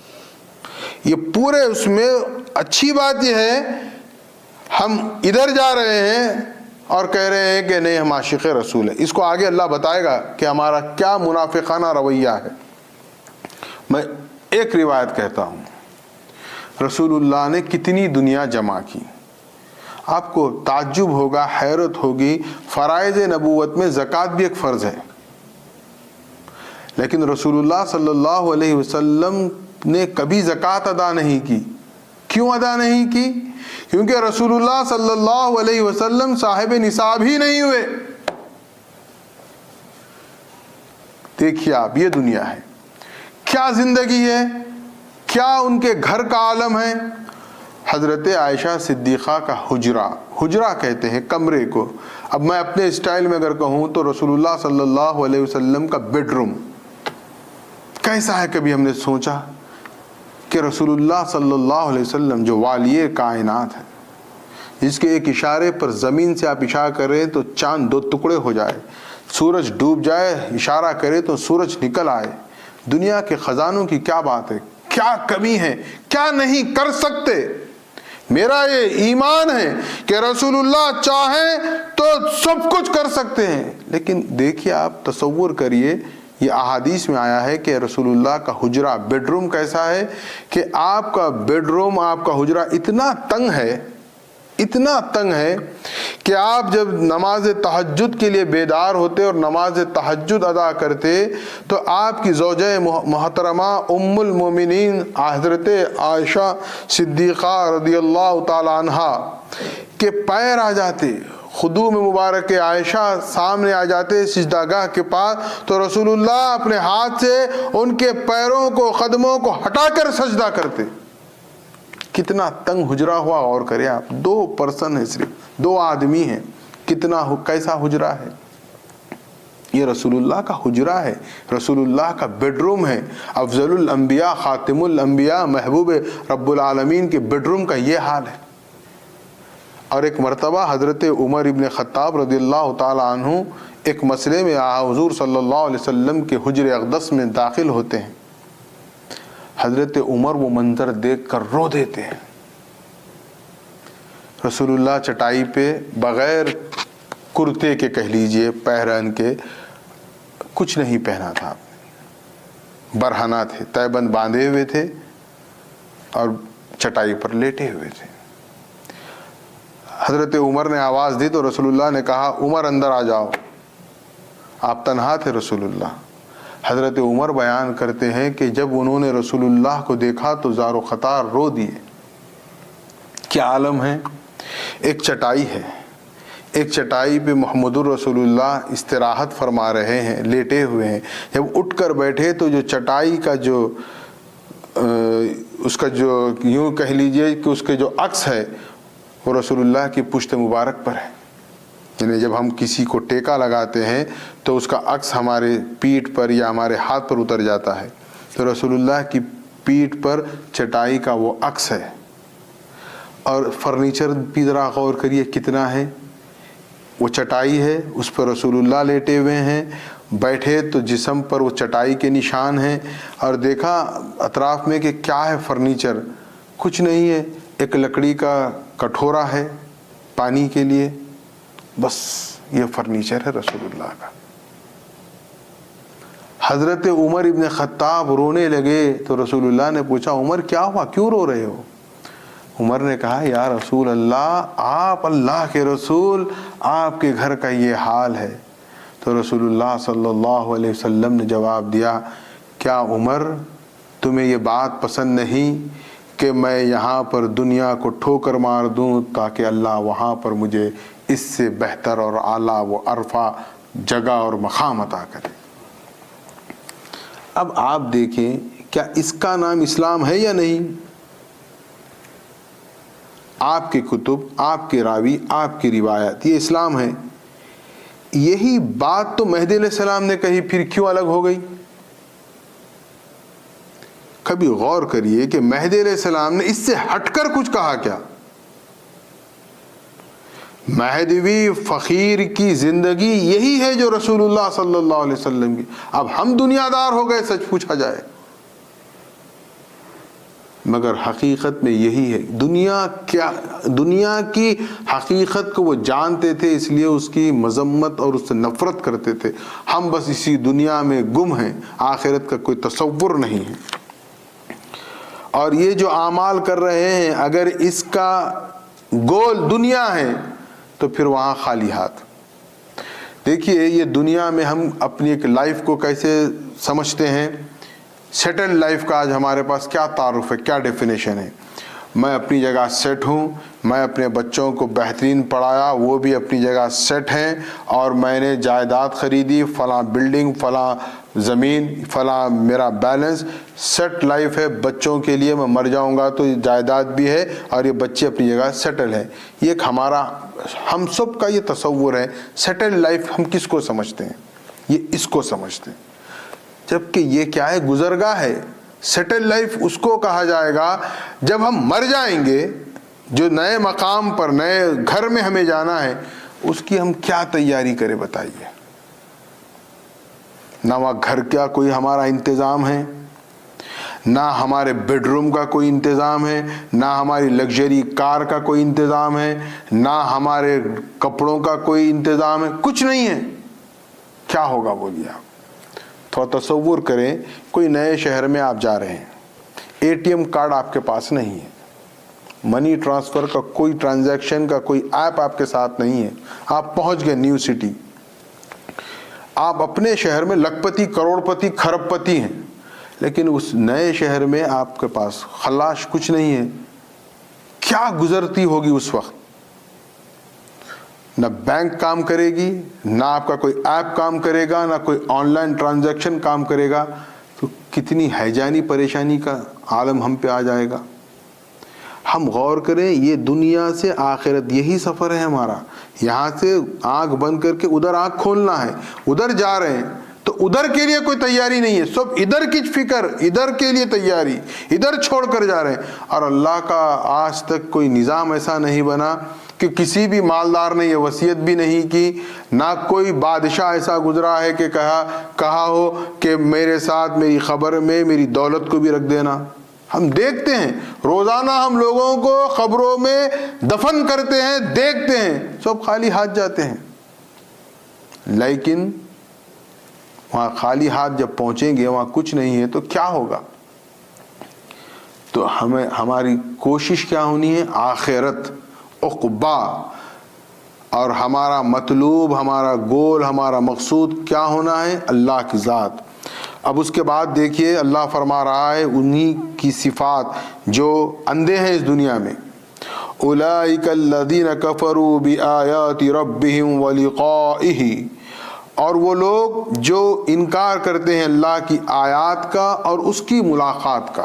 یہ پورے اس میں اچھی بات یہ ہے ہم ادھر جا رہے ہیں اور کہہ رہے ہیں کہ نہیں ہم عاشق رسول ہیں. اس کو آگے اللہ بتائے گا کہ ہمارا کیا منافقانہ رویہ ہے. میں ایک روایت کہتا ہوں، رسول اللہ نے کتنی دنیا جمع کی. آپ کو تعجب ہوگا، حیرت ہوگی، فرائض نبوت میں زکوٰۃ بھی ایک فرض ہے، لیکن رسول اللہ صلی اللہ علیہ وسلم نے کبھی زکوٰۃ ادا نہیں کی. کیوں ادا نہیں کی؟ کیونکہ رسول اللہ صلی اللہ علیہ وسلم صاحب نصاب ہی نہیں ہوئے. دیکھیے آپ، یہ دنیا ہے، کیا زندگی ہے، کیا ان کے گھر کا عالم ہے. حضرت عائشہ صدیقہ کا حجرہ کہتے ہیں کمرے کو. اب میں اپنے اسٹائل میں اگر کہوں تو رسول اللہ صلی اللہ علیہ وسلم کا بیڈ روم کیسا ہے؟ کبھی ہم نے سوچا کہ رسول اللہ صلی اللہ علیہ وسلم جو والی کائنات ہے، جس کے ایک اشارے پر زمین سے آپ اشارہ کریں تو چاند دو ٹکڑے ہو جائے، سورج ڈوب جائے، اشارہ کرے تو سورج نکل آئے. دنیا کے خزانوں کی کیا بات ہے، کیا کمی ہے، کیا نہیں کر سکتے. میرا یہ ایمان ہے کہ رسول اللہ چاہیں تو سب کچھ کر سکتے ہیں. لیکن دیکھیے آپ تصور کریے، یہ احادیث میں آیا ہے کہ رسول اللہ کا حجرہ بیڈ روم کیسا ہے کہ آپ کا بیڈ روم، آپ کا حجرہ اتنا تنگ ہے کہ آپ جب نماز تہجد کے لیے بیدار ہوتے اور نماز تہجد ادا کرتے تو آپ کی زوجہ محترمہ ام المومنین حضرت عائشہ صدیقہ رضی اللہ تعالی عنہا کے پیر آ جاتے، خدو میں مبارک عائشہ سامنے آ جاتے سجدہ گاہ کے پاس، تو رسول اللہ اپنے ہاتھ سے ان کے پیروں کو، قدموں کو ہٹا کر سجدہ کرتے. کتنا تنگ حجرہ ہوا، غور کریں آپ. 2 پرسن ہیں، صرف 2 آدمی ہیں، کیسا حجرہ ہے. یہ رسول اللہ کا حجرہ ہے، رسول اللہ کا بیڈ روم ہے. افضل الانبیاء، خاتم الانبیاء، محبوب رب العالمین کے بیڈ روم کا یہ حال ہے. اور ایک مرتبہ حضرت عمر ابن خطاب رضی اللہ تعالی عنہ ایک مسئلے میں حضور صلی اللہ علیہ وسلم کے حجر اقدس میں داخل ہوتے ہیں. حضرت عمر وہ منظر دیکھ کر رو دیتے ہیں. رسول اللہ چٹائی پہ بغیر کرتے کے کہہ لیجئے پہرن کے کچھ نہیں پہنا تھا, برہنہ تھے, تہبند باندھے ہوئے تھے اور چٹائی پر لیٹے ہوئے تھے. حضرت عمر نے آواز دی تو رسول اللہ نے کہا عمر اندر آ جاؤ. آپ تنہا تھے رسول اللہ. حضرت عمر بیان کرتے ہیں کہ جب انہوں نے رسول اللہ کو دیکھا تو زار و خطار رو دیے. کیا عالم ہے. ایک چٹائی ہے, ایک چٹائی پہ محمد الرسول اللہ استراحت فرما رہے ہیں, لیٹے ہوئے ہیں. جب اٹھ کر بیٹھے تو جو چٹائی کا جو اس کا جو یوں کہہ لیجئے کہ اس کے جو عکس ہے وہ رسول اللہ کی پشت مبارک پر ہے. یعنی جب ہم کسی کو ٹیکا لگاتے ہیں تو اس کا عکس ہمارے پیٹھ پر یا ہمارے ہاتھ پر اتر جاتا ہے, تو رسول اللہ کی پیٹھ پر چٹائی کا وہ عکس ہے. اور فرنیچر بھی ذرا غور کریے کتنا ہے. وہ چٹائی ہے, اس پر رسول اللہ لیٹے ہوئے ہیں, بیٹھے تو جسم پر وہ چٹائی کے نشان ہیں. اور دیکھا اطراف میں کہ کیا ہے فرنیچر, کچھ نہیں ہے, ایک لکڑی کا کٹورا ہے پانی کے لیے, بس یہ فرنیچر ہے رسول اللہ کا. حضرت عمر ابن خطاب رونے لگے تو رسول اللہ نے پوچھا عمر کیا ہوا, کیوں رو رہے ہو؟ عمر نے کہا یا رسول اللہ, آپ اللہ کے رسول, آپ کے گھر کا یہ حال ہے. تو رسول اللہ صلی اللہ علیہ وسلم نے جواب دیا کیا عمر تمہیں یہ بات پسند نہیں کہ میں یہاں پر دنیا کو ٹھوکر مار دوں تاکہ اللہ وہاں پر مجھے اس سے بہتر اور اعلیٰ و عرفہ جگہ اور مقام عطا کرے. اب آپ دیکھیں کیا اس کا نام اسلام ہے یا نہیں؟ آپ کی کتب, آپ کے راوی, آپ کی روایت, یہ اسلام ہے. یہی بات تو مہدی علیہ السلام نے کہی, پھر کیوں الگ ہو گئی؟ کبھی غور کریے کہ مہدی علیہ السلام نے اس سے ہٹ کر کچھ کہا کیا؟ مہدوی فقیر کی زندگی یہی ہے جو رسول اللہ صلی اللہ علیہ وسلم کی. اب ہم دنیا دار ہو گئے سچ پوچھا جائے, مگر حقیقت میں یہی ہے. دنیا کی حقیقت کو وہ جانتے تھے, اس لیے اس کی مذمت اور اس سے نفرت کرتے تھے. ہم بس اسی دنیا میں گم ہیں, آخرت کا کوئی تصور نہیں ہے. اور یہ جو اعمال کر رہے ہیں اگر اس کا گول دنیا ہے تو پھر وہاں خالی ہاتھ. دیکھیے یہ دنیا میں ہم اپنی ایک لائف کو کیسے سمجھتے ہیں. سیٹل لائف کا آج ہمارے پاس کیا تعارف ہے, کیا ڈیفینیشن ہے. میں اپنی جگہ سیٹ ہوں, میں اپنے بچوں کو بہترین پڑھایا, وہ بھی اپنی جگہ سیٹ ہیں, اور میں نے جائیداد خریدی, فلاں بلڈنگ, فلاں زمین, فلاں میرا بیلنس, سیٹ لائف ہے. بچوں کے لیے میں مر جاؤں گا تو جائیداد بھی ہے اور یہ بچے اپنی جگہ سیٹل ہیں. یہ ایک ہم سب کا یہ تصور ہے. سیٹل لائف ہم کس کو سمجھتے ہیں؟ یہ اس کو سمجھتے ہیں, جبکہ یہ کیا ہے, گزرگاہ ہے. سیٹل لائف اس کو کہا جائے گا جب ہم مر جائیں گے, جو نئے مقام پر, نئے گھر میں ہمیں جانا ہے, اس کی ہم کیا تیاری کریں بتائیے. نہ وہاں گھر کا کوئی ہمارا انتظام ہے, نہ ہمارے بیڈ روم کا کوئی انتظام ہے, نہ ہماری لگژری کار کا کوئی انتظام ہے, نہ ہمارے کپڑوں کا کوئی انتظام ہے, کچھ نہیں ہے. کیا ہوگا بولیے آپ؟ تھوڑا تصور کریں, کوئی نئے شہر میں آپ جا رہے ہیں, اے ٹی ایم کارڈ آپ کے پاس نہیں ہے, منی ٹرانسفر کا کوئی ٹرانزیکشن کا کوئی ایپ آپ کے ساتھ نہیں ہے, آپ پہنچ گئے نیو سٹی. آپ اپنے شہر میں لکھ پتی, کروڑ پتی, کھرب پتی ہیں, لیکن اس نئے شہر میں آپ کے پاس خلاش کچھ نہیں ہے. کیا گزرتی ہوگی اس وقت؟ نہ بینک کام کرے گی, نہ آپ کا کوئی ایپ کام کرے گا, نہ کوئی آن لائن ٹرانزیکشن کام کرے گا. تو کتنی ہیجانی پریشانی کا عالم ہم پہ آ جائے گا. ہم غور کریں, یہ دنیا سے آخرت یہی سفر ہے ہمارا. یہاں سے آنکھ بند کر کے ادھر آنکھ کھولنا ہے, ادھر جا رہے ہیں تو ادھر کے لیے کوئی تیاری نہیں ہے, سب ادھر کی فکر, ادھر کے لیے تیاری, ادھر چھوڑ کر جا رہے ہیں. اور اللہ کا آج تک کوئی نظام ایسا نہیں بنا کہ کسی بھی مالدار نے یہ وصیت بھی نہیں کی، نہ کوئی بادشاہ ایسا گزرا ہے کہ کہا ہو کہ میرے ساتھ میری خبر میں میری دولت کو بھی رکھ دینا۔ ہم دیکھتے ہیں روزانہ، ہم لوگوں کو قبروں میں دفن کرتے ہیں، دیکھتے ہیں سب خالی ہاتھ جاتے ہیں، لیکن وہاں خالی ہاتھ جب پہنچیں گے وہاں کچھ نہیں ہے تو کیا ہوگا؟ تو ہماری کوشش کیا ہونی ہے؟ آخرت، عقبہ، اور ہمارا مطلوب، ہمارا گول، ہمارا مقصود کیا ہونا ہے؟ اللہ کی ذات۔ اب اس کے بعد دیکھیے اللہ فرما رہا ہے انہی کی صفات جو اندھے ہیں اس دنیا میں، اولئک الذین کفروا بآیات ربہم ولقائہ، اور وہ لوگ جو انکار کرتے ہیں اللہ کی آیات کا اور اس کی ملاقات کا۔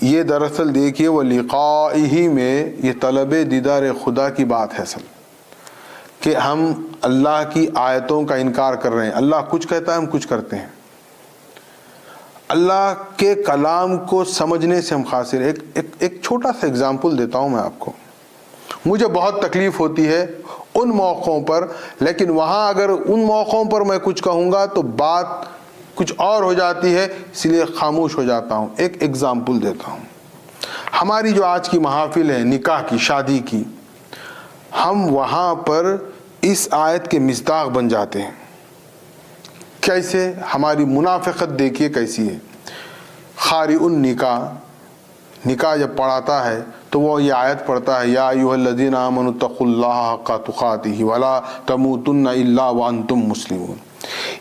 یہ دراصل دیکھیے ولقائہ میں یہ طلب دیدار خدا کی بات ہے اصل، کہ ہم اللہ کی آیتوں کا انکار کر رہے ہیں۔ اللہ کچھ کہتا ہے، ہم کچھ کرتے ہیں۔ اللہ کے کلام کو سمجھنے سے ہم قاصر ہیں۔ ایک چھوٹا سا اگزامپل دیتا ہوں میں آپ کو۔ مجھے بہت تکلیف ہوتی ہے ان موقعوں پر، لیکن وہاں اگر ان موقعوں پر میں کچھ کہوں گا تو بات کچھ اور ہو جاتی ہے، اس لیے خاموش ہو جاتا ہوں۔ ایک اگزامپل دیتا ہوں۔ ہماری جو آج کی محافل ہے نکاح کی، شادی کی، ہم وہاں پر اس آیت کے مصداق بن جاتے ہیں۔ کیسے؟ ہماری منافقت دیکھیے کیسی ہے۔ قاری النکاح، نکاح جب پڑھاتا ہے تو وہ یہ آیت پڑھتا ہے، یا ایھا الذین آمنوا اتقوا اللہ حق تقاتہ ولا تموتن الا وانتم مسلمون۔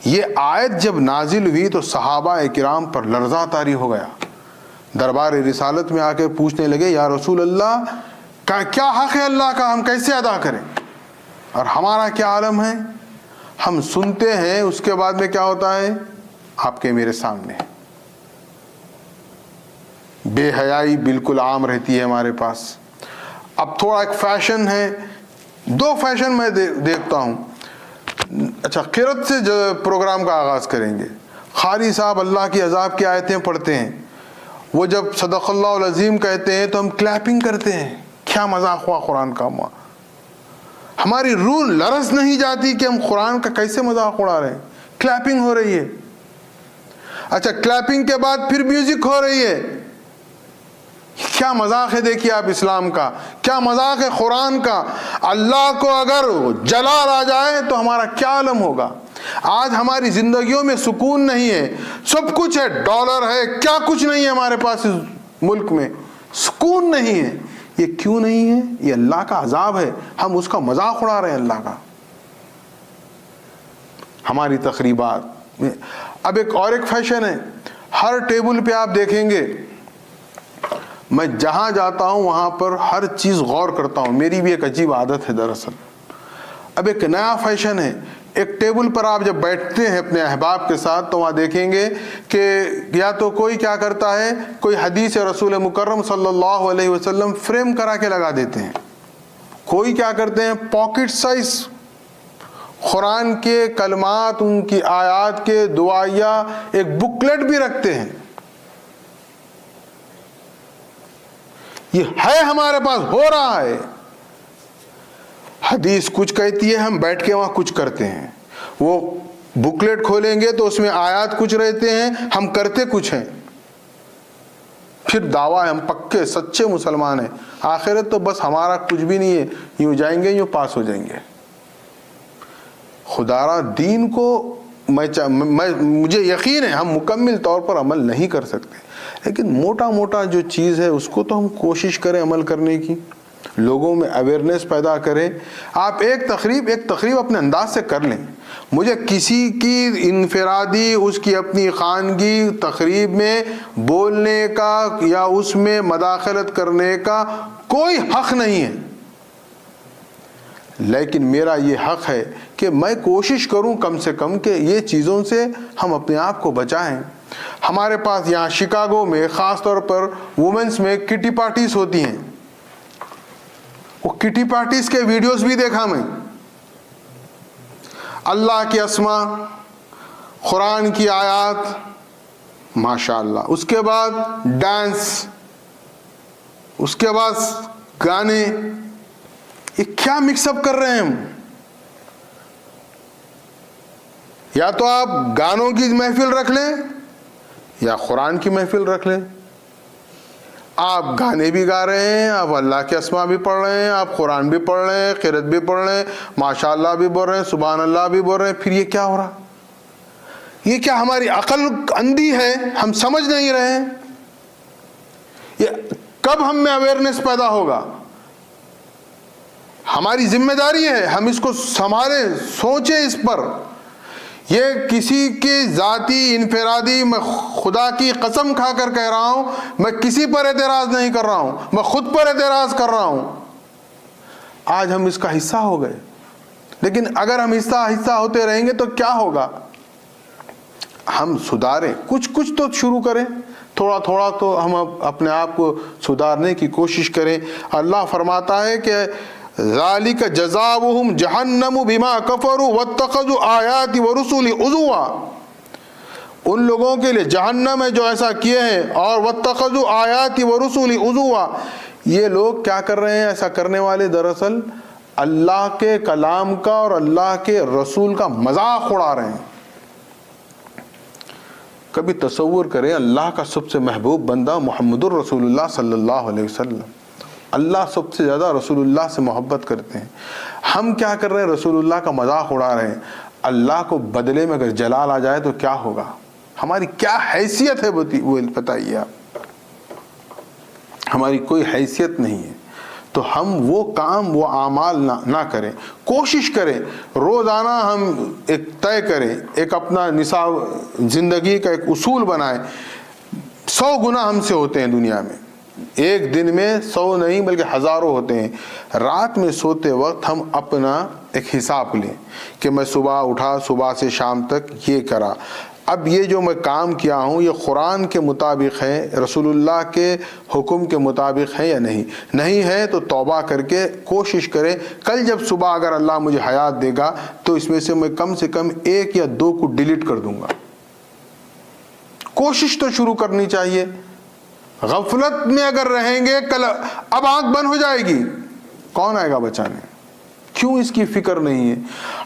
یہ آیت جب نازل ہوئی تو صحابہ کرام پر لرزہ طاری ہو گیا، دربار رسالت میں آ کے پوچھنے لگے، یا رسول اللہ کیا حق ہے اللہ کا، ہم کیسے ادا کریں، اور ہمارا کیا عالم ہے؟ ہم سنتے ہیں، اس کے بعد میں کیا ہوتا ہے؟ آپ کے میرے سامنے بے حیائی بالکل عام رہتی ہے ہمارے پاس۔ اب تھوڑا ایک فیشن ہے، دو فیشن میں دیکھتا ہوں۔ اچھا، قرأت سے پروگرام کا آغاز کریں گے، قاری صاحب اللہ کی عذاب کی آیتیں پڑھتے ہیں، وہ جب صدق اللہ العظیم کہتے ہیں تو ہم کلیپنگ کرتے ہیں، کیا مذاق ہوا قرآن کا۔ ہماری روح لرز نہیں جاتی کہ ہم قرآن کا کیسے مذاق اڑا رہے ہیں، کلیپنگ ہو رہی ہے۔ اچھا، کلیپنگ کے بعد پھر میوزک ہو رہی ہے، کیا مذاق ہے دیکھیے آپ اسلام کا، کیا مذاق ہے قرآن کا۔ اللہ کو اگر جلال آ جائے تو ہمارا کیا عالم ہوگا۔ آج ہماری زندگیوں میں سکون نہیں ہے، سب کچھ ہے، ڈالر ہے، کیا کچھ نہیں ہے ہمارے پاس، اس ملک میں سکون نہیں ہے۔ یہ کیوں نہیں ہے؟ یہ اللہ کا عذاب ہے، ہم اس کا مذاق اڑا رہے ہیں اللہ کا۔ ہماری تقریبات میں اب ایک فیشن ہے، ہر ٹیبل پہ آپ دیکھیں گے، میں جہاں جاتا ہوں وہاں پر ہر چیز غور کرتا ہوں، میری بھی ایک عجیب عادت ہے دراصل۔ اب ایک نیا فیشن ہے، ایک ٹیبل پر آپ جب بیٹھتے ہیں اپنے احباب کے ساتھ تو وہاں دیکھیں گے کہ یا تو کوئی کیا کرتا ہے، کوئی حدیث رسول مکرم صلی اللہ علیہ وسلم فریم کرا کے لگا دیتے ہیں، کوئی کیا کرتے ہیں پاکٹ سائز قرآن کے کلمات، ان کی آیات کے دعائیہ ایک بکلیٹ بھی رکھتے ہیں۔ یہ ہے ہمارے پاس، ہو رہا ہے۔ حدیث کچھ کہتی ہے، ہم بیٹھ کے وہاں کچھ کرتے ہیں۔ وہ بکلیٹ کھولیں گے تو اس میں آیات کچھ رہتے ہیں، ہم کرتے کچھ ہیں۔ پھر دعویٰ ہے ہم پکے سچے مسلمان ہیں، آخرت تو بس ہمارا کچھ بھی نہیں ہے، یوں جائیں گے یوں پاس ہو جائیں گے۔ خدا را دین کو مجھے یقین ہے ہم مکمل طور پر عمل نہیں کر سکتے، لیکن موٹا موٹا جو چیز ہے اس کو تو ہم کوشش کریں عمل کرنے کی، لوگوں میں اویئرنیس پیدا کریں۔ آپ ایک تقریب اپنے انداز سے کر لیں، مجھے کسی کی انفرادی اس کی اپنی خانگی تقریب میں بولنے کا یا اس میں مداخلت کرنے کا کوئی حق نہیں ہے، لیکن میرا یہ حق ہے کہ میں کوشش کروں کم سے کم کہ یہ چیزوں سے ہم اپنے آپ کو بچائیں۔ ہمارے پاس یہاں شکاگو میں خاص طور پر وومنس میں کٹی پارٹیز ہوتی ہیں، وہ کٹی پارٹیز کے ویڈیوز بھی دیکھا میں، اللہ کی اسما، قرآن کی آیات، ماشاءاللہ، اس کے بعد ڈانس، اس کے بعد گانے، یہ کیا مکس اپ کر رہے ہیں ہم؟ یا تو آپ گانوں کی محفل رکھ لیں یا قرآن کی محفل رکھ لیں. آپ گانے بھی گا رہے ہیں، آپ اللہ کے اسماء بھی پڑھ رہے ہیں، آپ قرآن بھی پڑھ رہے ہیں، قرات بھی پڑھ رہے ہیں، ماشاء اللہ بھی بول رہے ہیں، سبحان اللہ بھی بول رہے ہیں، پھر یہ کیا ہو رہا؟ یہ کیا ہماری عقل اندھی ہے؟ ہم سمجھ نہیں رہے ہیں. یہ کب ہم میں اویئرنیس پیدا ہوگا؟ ہماری ذمہ داری ہے ہم اس کو سنبھالیں، سوچیں اس پر. یہ کسی کے ذاتی انفرادی، میں خدا کی قسم کھا کر کہہ رہا ہوں، میں کسی پر اعتراض نہیں کر رہا ہوں، میں خود پر اعتراض کر رہا ہوں. آج ہم اس کا حصہ ہو گئے، لیکن اگر ہم حصہ ہوتے رہیں گے تو کیا ہوگا؟ ہم سدھاریں، کچھ تو شروع کریں، تھوڑا تھوڑا تو ہم اپنے آپ کو سدھارنے کی کوشش کریں. اللہ فرماتا ہے کہ ذالک جزاؤہم جہنم بما کفروا واتخذوا آیاتی ورسولی عضوا. ان لوگوں کے لیے جہنم ہے جو ایسا کیے ہیں، اور واتخذوا آیاتی ورسولی عضوا. یہ لوگ کیا کر رہے ہیں؟ ایسا کرنے والے دراصل اللہ کے کلام کا اور اللہ کے رسول کا مذاق اڑا رہے ہیں. کبھی تصور کریں، اللہ کا سب سے محبوب بندہ محمد الرسول اللہ صلی اللہ علیہ وسلم، اللہ سب سے زیادہ رسول اللہ سے محبت کرتے ہیں. ہم کیا کر رہے ہیں؟ رسول اللہ کا مذاق اڑا رہے ہیں. اللہ کو بدلے میں اگر جلال آ جائے تو کیا ہوگا؟ ہماری کیا حیثیت ہے وہ بتائیے آپ. ہماری کوئی حیثیت نہیں ہے. تو ہم وہ کام، وہ اعمال نہ کریں. کوشش کریں روزانہ ہم ایک طے کریں، ایک اپنا نصاب زندگی کا ایک اصول بنائیں. 100 گناہ ہم سے ہوتے ہیں دنیا میں، ایک دن میں 100 نہیں بلکہ ہزاروں ہوتے ہیں. رات میں سوتے وقت ہم اپنا ایک حساب لیں کہ میں صبح اٹھا، صبح سے شام تک یہ کرا. اب یہ جو میں کام کیا ہوں یہ قرآن کے مطابق ہے، رسول اللہ کے حکم کے مطابق ہے یا نہیں؟ نہیں ہے تو توبہ کر کے کوشش کریں. کل جب صبح اگر اللہ مجھے حیات دے گا تو اس میں سے میں کم سے کم 1 یا 2 کو ڈیلیٹ کر دوں گا. کوشش تو شروع کرنی چاہیے. غفلت میں اگر رہیں گے، کل اب آنکھ بند ہو جائے گی، کون آئے گا بچانے؟ کیوں اس کی فکر نہیں ہے؟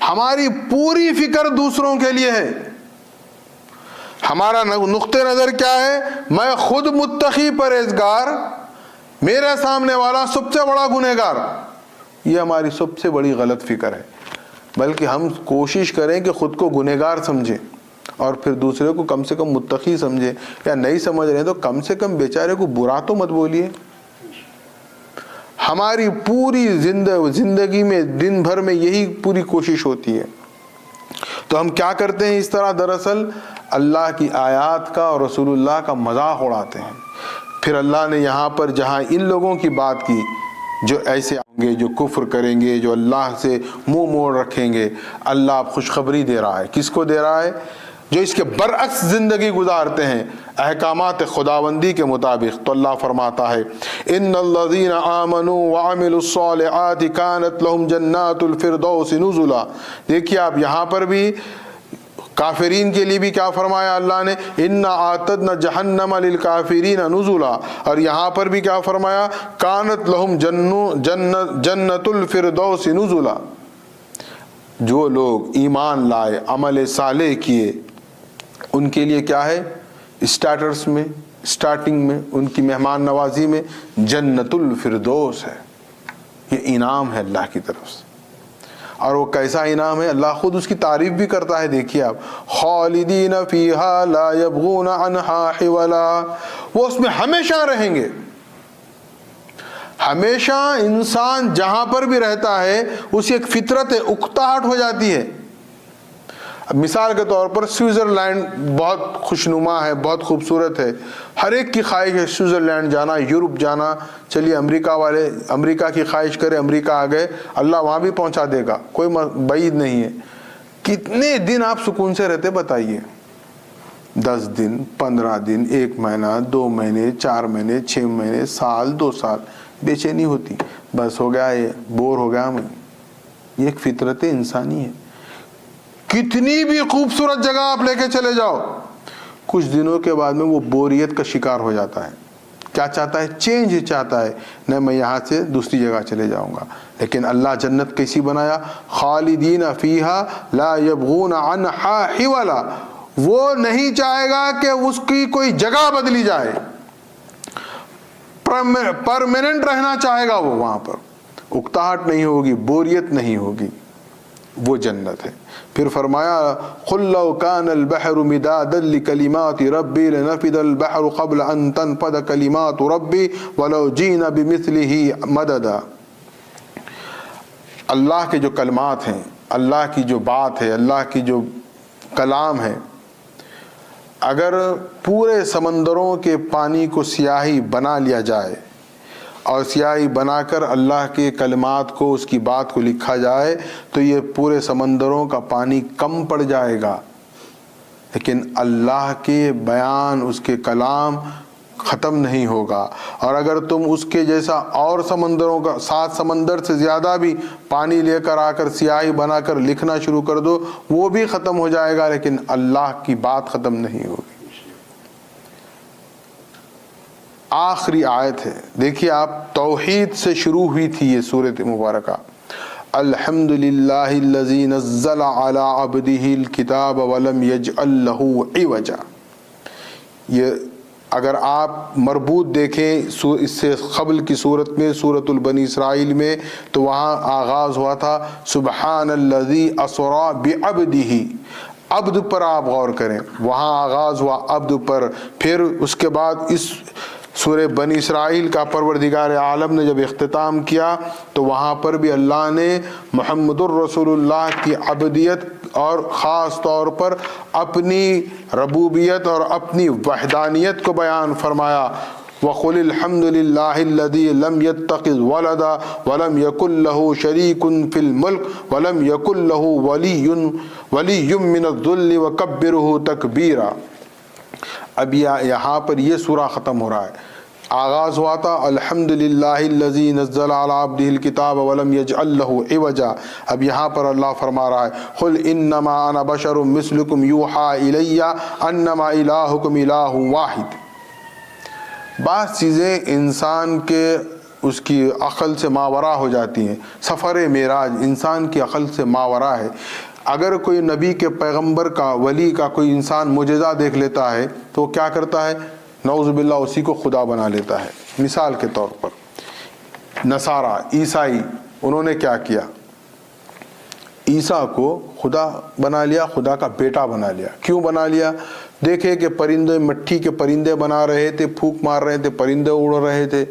ہماری پوری فکر دوسروں کے لیے ہے. ہمارا نقطہ نظر کیا ہے؟ میں خود متقی پرہیزگار، میرے سامنے والا سب سے بڑا گنہگار. یہ ہماری سب سے بڑی غلط فکر ہے. بلکہ ہم کوشش کریں کہ خود کو گنہگار سمجھیں اور پھر دوسرے کو کم سے کم متقی سمجھیں. یا نہیں سمجھ رہے ہیں تو کم سے کم بیچارے کو برا تو مت بولیے. ہماری پوری زندگی میں دن بھر میں یہی پوری کوشش ہوتی ہے. تو ہم کیا کرتے ہیں اس طرح؟ دراصل اللہ کی آیات کا اور رسول اللہ کا مذاق اڑاتے ہیں. پھر اللہ نے یہاں پر جہاں ان لوگوں کی بات کی جو ایسے آئیں گے، جو کفر کریں گے، جو اللہ سے منہ موڑ رکھیں گے، اللہ اب خوشخبری دے رہا ہے. کس کو دے رہا ہے؟ جو اس کے برعکس زندگی گزارتے ہیں احکامات خداوندی کے مطابق. تو اللہ فرماتا ہے ان الذین آمنوا وعملوا الصالحات کانت لهم جنات الفردوس نزلا. دیکھیے آپ یہاں پر بھی کافرین کے لیے بھی کیا فرمایا اللہ نے؟ انا اعتدنا جہنم للکافرین نزلا. اور یہاں پر بھی کیا فرمایا؟ کانت لهم جنت الفردوس نزلا. جو لوگ ایمان لائے، عمل صالح کیے، ان کے لیے کیا ہے؟ اسٹارٹرز میں، اسٹارٹنگ میں ان کی مہمان نوازی میں جنت الفردوس ہے. یہ انعام ہے اللہ کی طرف سے. اور وہ کیسا انعام ہے؟ اللہ خود اس کی تعریف بھی کرتا ہے. دیکھیے آپ، خالدین فیہا لا یبغون عنہا حولا. وہ اس میں ہمیشہ رہیں گے. ہمیشہ انسان جہاں پر بھی رہتا ہے اسی ایک فطرت اکتاہٹ ہو جاتی ہے. اب مثال کے طور پر سوئٹزرلینڈ بہت خوشنما ہے، بہت خوبصورت ہے. ہر ایک کی خواہش ہے سوئٹزرلینڈ جانا، یورپ جانا. چلیے امریکہ والے امریکہ کی خواہش کرے، امریکہ آ گئے، اللہ وہاں بھی پہنچا دے گا، کوئی بعید نہیں ہے. کتنے دن آپ سکون سے رہتے بتائیے؟ 10 دن، 15 دن، 1 مہینہ، 2 مہینے، 4 مہینے، 6 مہینے، سال، 2 سال. بے چینی ہوتی، بس ہو گیا، یہ بور ہو گیا میں. یہ ایک فطرت انسانی ہے. کتنی بھی خوبصورت جگہ آپ لے کے چلے جاؤ، کچھ دنوں کے بعد میں وہ بوریت کا شکار ہو جاتا ہے. کیا چاہتا ہے؟ چینج چاہتا ہے، نہ میں یہاں سے دوسری جگہ چلے جاؤں گا۔ لیکن اللہ جنت کیسی بنایا؟ خالدین فیہا لا یبغون عنہا حولا، وہ نہیں چاہے گا کہ اس کی کوئی جگہ بدلی جائے، پرماننٹ رہنا چاہے گا وہ وہاں پر، اکتاہٹ نہیں ہوگی، بوریت نہیں ہوگی، وہ جنت ہے۔ پھر فرمایا قل لو كان البحر مدادا لكلمات ربي لنفد البحر قبل ان تنفد كلمات ربي ولو جئنا بمثله مددا۔ اللہ کے جو کلمات ہیں، اللہ کی جو بات ہے، اللہ کی جو کلام ہے، اگر پورے سمندروں کے پانی کو سیاہی بنا لیا جائے اور سیاہی بنا کر اللہ کے کلمات کو، اس کی بات کو لکھا جائے تو یہ پورے سمندروں کا پانی کم پڑ جائے گا، لیکن اللہ کے بیان، اس کے کلام ختم نہیں ہوگا۔ اور اگر تم اس کے جیسا اور سمندروں کا 7 سمندر سے زیادہ بھی پانی لے کر آ کر سیاہی بنا کر لکھنا شروع کر دو، وہ بھی ختم ہو جائے گا، لیکن اللہ کی بات ختم نہیں ہوگی۔ آخری آیت ہے، دیکھیے آپ، توحید سے شروع ہوئی تھی یہ سورۃ مبارکہ، الحمد للہ الذی نزل علی عبدہ الکتاب ولم یجعل لہ عوجا۔ یہ اگر آپ مربوط دیکھیں اس سے قبل کی صورت میں، سورۃ البنی اسرائیل میں، تو وہاں آغاز ہوا تھا سبحان الذی اسری بعبدہ، عبد پر آپ غور کریں، وہاں آغاز ہوا عبد پر۔ پھر اس کے بعد اس سورہ بنی اسرائیل کا پروردگار عالم نے جب اختتام کیا تو وہاں پر بھی اللہ نے محمد الرسول اللہ کی عبدیت اور خاص طور پر اپنی ربوبیت اور اپنی وحدانیت کو بیان فرمایا، وَقُلِ الْحَمْدُ لِلَّهِ الَّذِي لَمْ يَتَّخِذْ وَلَدًا وَلَمْ يَكُنْ لَهُ شَرِيكٌ فِي الْمُلْكِ وَلَمْ يَكُنْ لَهُ وَلِيٌّ مِّنَ الذُّلِّ وَكَبِّرْهُ تَكْبِيرًا۔ اب یہاں پر یہ سورہ ختم ہو رہا ہے، آغاز ہوا تھا الحمد للہ الذی نزل علی عبدہ الکتاب ولم یجعل لہ عوجا، اب یہاں پر اللہ فرما رہا ہے قل انما انا بشر مثلکم یوحی الی انما الہکم الہ واحد۔ بعض چیزیں انسان کے اس کی عقل سے ماورا ہو جاتی ہیں، سفر معراج انسان کی عقل سے ماورا ہے۔ اگر کوئی نبی کے پیغمبر کا، ولی کا کوئی انسان معجزہ دیکھ لیتا ہے تو وہ کیا کرتا ہے؟ نعوذ باللہ اسی کو خدا بنا لیتا ہے۔ مثال کے طور پر نصارہ، عیسائی، انہوں نے کیا کیا؟ عیسیٰ کو خدا بنا لیا، خدا کا بیٹا بنا لیا۔ کیوں بنا لیا؟ دیکھے کہ پرندے، مٹی کے پرندے بنا رہے تھے، پھونک مار رہے تھے، پرندے اڑ رہے تھے،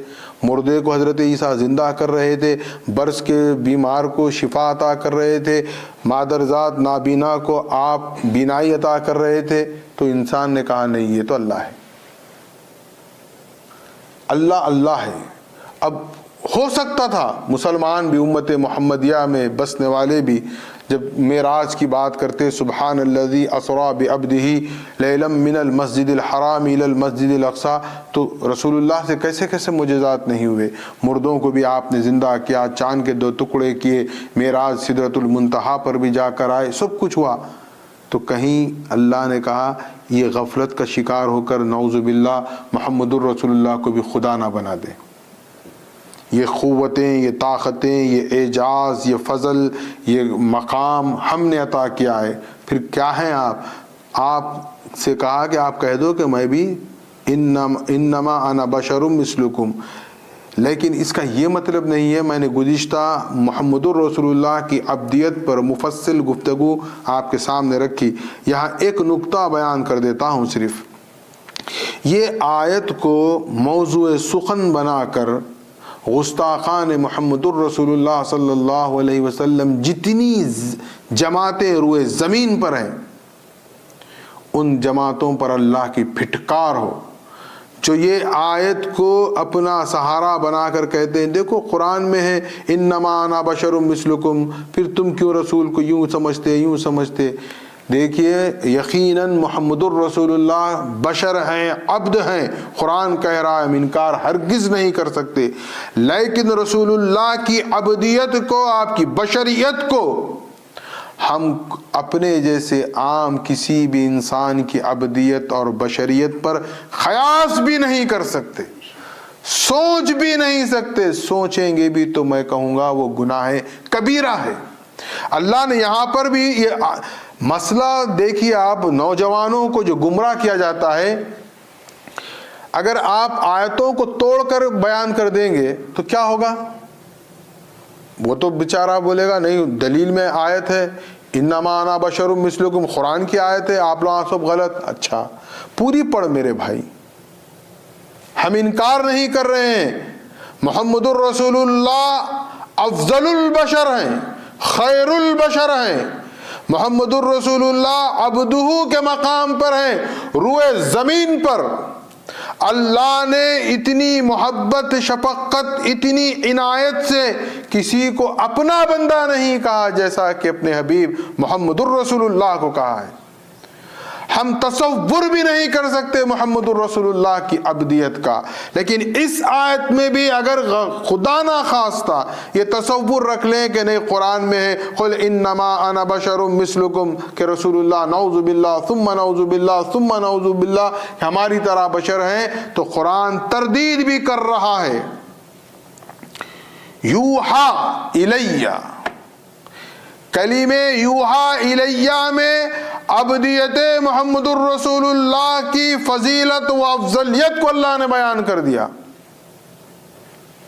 مردے کو حضرت عیسیٰ زندہ کر رہے تھے، برس کے بیمار کو شفا عطا کر رہے تھے، مادرزاد نابینا کو آپ بینائی عطا کر رہے تھے، تو انسان نے کہا نہیں، یہ تو اللہ ہے، اللہ اللہ ہے۔ اب ہو سکتا تھا مسلمان بھی، امت محمدیہ میں بسنے والے بھی، جب معراج کی بات کرتے سبحان الذی اسری بعبدہ لیلا من المسجد الحرام الی المسجد الاقصی، تو رسول اللہ سے کیسے کیسے معجزات نہیں ہوئے، مردوں کو بھی آپ نے زندہ کیا، چاند کے 2 ٹکڑے کیے، معراج سدرۃ المنتہا پر بھی جا کر آئے، سب کچھ ہوا۔ تو کہیں اللہ نے کہا یہ غفلت کا شکار ہو کر نعوذ باللہ محمد الرسول اللہ کو بھی خدا نہ بنا دیں۔ یہ قوتیں، یہ طاقتیں، یہ اعجاز، یہ فضل، یہ مقام ہم نے عطا کیا ہے، پھر کیا ہیں آپ سے کہا کہ آپ کہہ دو کہ میں بھی انما انا بشر مثلکم، لیکن اس کا یہ مطلب نہیں ہے۔ میں نے گزشتہ محمد الرسول اللہ کی عبدیت پر مفصل گفتگو آپ کے سامنے رکھی، یہاں ایک نقطہ بیان کر دیتا ہوں صرف۔ یہ آیت کو موضوع سخن بنا کر گستاخان محمد الرسول اللہ صلی اللہ علیہ وسلم جتنی جماعتیں روئے زمین پر ہیں، ان جماعتوں پر اللہ کی پھٹکار ہو، جو یہ آیت کو اپنا سہارا بنا کر کہتے ہیں دیکھو قرآن میں ہے انما انا بشر مثلکم، پھر تم کیوں رسول کو یوں سمجھتے۔ دیکھیے یقیناً محمد الرسول اللہ بشر ہیں، عبد ہیں، قرآن کہہ رہا ہے، ہم انکار ہرگز نہیں کر سکتے، لیکن رسول اللہ کی عبدیت کو، آپ کی بشریت کو ہم اپنے جیسے عام کسی بھی انسان کی عبدیت اور بشریت پر قیاس بھی نہیں کر سکتے۔ سوچ بھی نہیں سکتے، سوچیں گے بھی تو میں کہوں گا وہ گناہ کبیرہ ہے۔ اللہ نے یہاں پر بھی یہ مسئلہ دیکھیے، آپ نوجوانوں کو جو گمراہ کیا جاتا ہے، اگر آپ آیتوں کو توڑ کر بیان کر دیں گے تو کیا ہوگا؟ وہ تو بیچارہ بولے گا نہیں دلیل میں آیت ہے انما انا بشر مثلکم، قرآن کی آیت ہے، آپ لوگ سب غلط۔ اچھا پوری پڑھ میرے بھائی، ہم انکار نہیں کر رہے ہیں، محمد الرسول اللہ افضل البشر ہیں، خیر البشر ہیں، محمد الرسول اللہ عبدہ کے مقام پر ہیں، روئے زمین پر اللہ نے اتنی محبت شفقت اتنی عنایت سے کسی کو اپنا بندہ نہیں کہا جیسا کہ اپنے حبیب محمد الرسول اللہ کو کہا ہے۔ ہم تصور بھی نہیں کر سکتے محمد الرسول اللہ کی عبدیت کا، لیکن اس آیت میں بھی اگر خدا نہ خواستہ یہ تصور رکھ لیں کہ نہیں قرآن میں ہے قل انما انا بشر مثلکم کہ رسول اللہ نعوذ باللہ ثم نعوذ باللہ ثم نعوذ باللہ ہماری طرح بشر ہیں، تو قرآن تردید بھی کر رہا ہے۔ یوحا الیہ، کلمے یوحا الیہ میں عبدیت محمد الرسول اللہ کی فضیلت و افضلیت کو اللہ نے بیان کر دیا۔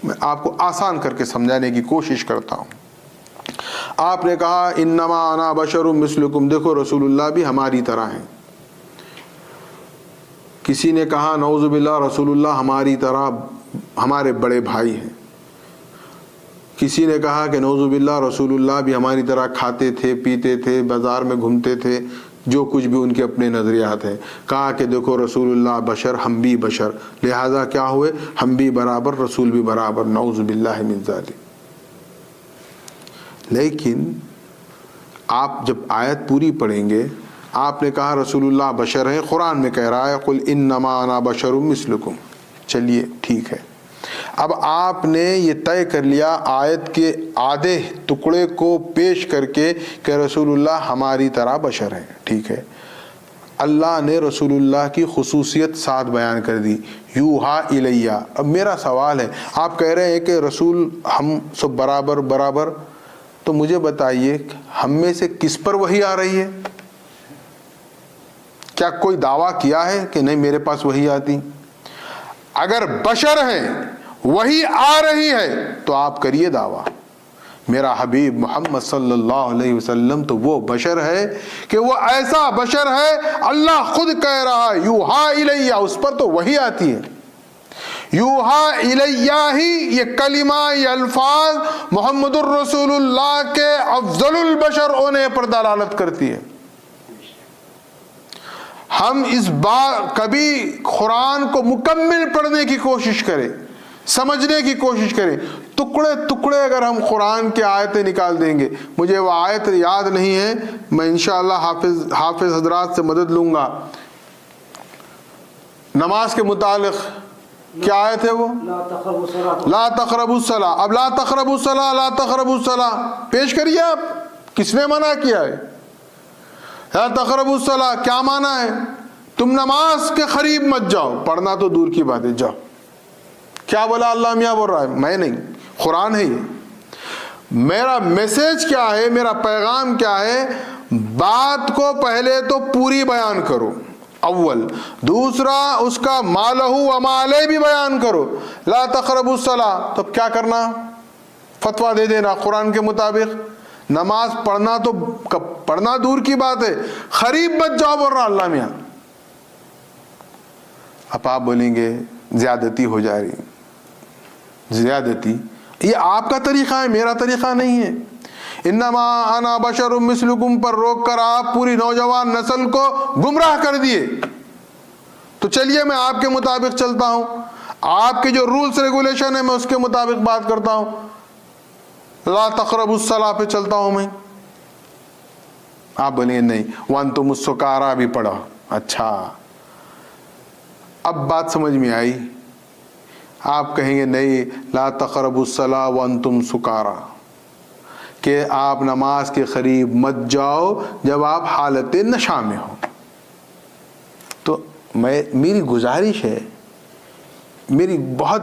میں آپ کو آسان کر کے سمجھانے کی کوشش کرتا ہوں۔ آپ نے کہا انما انا بشر مثلکم، دیکھو رسول اللہ بھی ہماری طرح ہیں۔ کسی نے کہا نعوذ باللہ رسول اللہ ہماری طرح ہمارے بڑے بھائی ہیں۔ کسی نے کہا کہ نعوذ باللہ رسول اللہ بھی ہماری طرح کھاتے تھے پیتے تھے بازار میں گھومتے تھے، جو کچھ بھی ان کے اپنے نظریات ہیں۔ کہا کہ دیکھو رسول اللہ بشر، ہم بھی بشر، لہذا کیا ہوئے ہم بھی برابر رسول بھی برابر، نعوذ باللہ من ذالک۔ لیکن آپ جب آیت پوری پڑھیں گے، آپ نے کہا رسول اللہ بشر ہیں، قرآن میں کہہ رہا ہے قل انما انا بشر مثلکم، چلیے ٹھیک ہے۔ اب آپ نے یہ طے کر لیا آیت کے آدھے ٹکڑے کو پیش کر کے کہ رسول اللہ ہماری طرح بشر ہیں، ٹھیک ہے۔ اللہ نے رسول اللہ کی خصوصیت ساتھ بیان کر دی، یوحا الیہ۔ اب میرا سوال ہے، آپ کہہ رہے ہیں کہ رسول ہم سب برابر برابر، تو مجھے بتائیے ہم میں سے کس پر وحی آ رہی ہے؟ کیا کوئی دعویٰ کیا ہے کہ نہیں میرے پاس وحی آتی؟ اگر بشر ہیں وہی آ رہی ہے تو آپ کریے دعویٰ۔ میرا حبیب محمد صلی اللہ علیہ وسلم تو وہ بشر ہے کہ وہ ایسا بشر ہے، اللہ خود کہہ رہا ہے یوحا الیہ، اس پر تو وہی آتی ہے۔ یوحا الیہ ہی یہ کلمہ یہ الفاظ محمد الرسول اللہ کے افضل البشر ہونے پر دلالت کرتی ہے۔ ہم اس بات کبھی قرآن کو مکمل پڑھنے کی کوشش کریں، سمجھنے کی کوشش کریں، ٹکڑے ٹکڑے اگر ہم قرآن کی آیتیں نکال دیں گے، مجھے وہ آیت یاد نہیں ہے، میں انشاءاللہ حافظ حضرات سے مدد لوں گا۔ نماز کے متعلق کیا آیت ہے وہ؟ لا تقربوا الصلاۃ۔ اب لا تقربوا الصلاۃ، لا تقربوا الصلاۃ پیش کریے آپ، کس نے منع کیا ہے؟ لا تقربوا الصلاۃ کیا معنی ہے؟ تم نماز کے قریب مت جاؤ، پڑھنا تو دور کی بات ہے، جاؤ۔ کیا بولا اللہ میاں بول رہا ہے؟ میں نہیں، قرآن ہے یہ۔ میرا میسج کیا ہے، میرا پیغام کیا ہے؟ بات کو پہلے تو پوری بیان کرو، اول۔ دوسرا اس کا مالہ و مالے بھی بیان کرو۔ لا تقربوا الصلاۃ، تو کیا کرنا؟ فتویٰ دے دینا قرآن کے مطابق۔ نماز پڑھنا تو پڑھنا دور کی بات ہے، قریب مت جاؤ بول رہا اللہ میاں۔ اب آپ بولیں گے زیادتی ہو جا رہی، زیادتی یہ آپ کا طریقہ ہے، میرا طریقہ نہیں ہے۔ انما انا بشر مثلکم پر روک کر آپ پوری نوجوان نسل کو گمراہ کر دیے۔ تو چلیے میں آپ کے مطابق چلتا ہوں، آپ کے جو رولز ریگولیشن ہے میں اس کے مطابق بات کرتا ہوں، لا تقربوا الصلاۃ پہ چلتا ہوں میں۔ آپ بولیں گے نہیں وانتم السکارا بھی پڑھا، اچھا اب بات سمجھ میں آئی۔ آپ کہیں گے نہیں لا تقربوا الصلاۃ وانتم سکارا، کہ آپ نماز کے قریب مت جاؤ جب آپ حالت نشہ میں ہو۔ تو میری گزارش ہے، میری بہت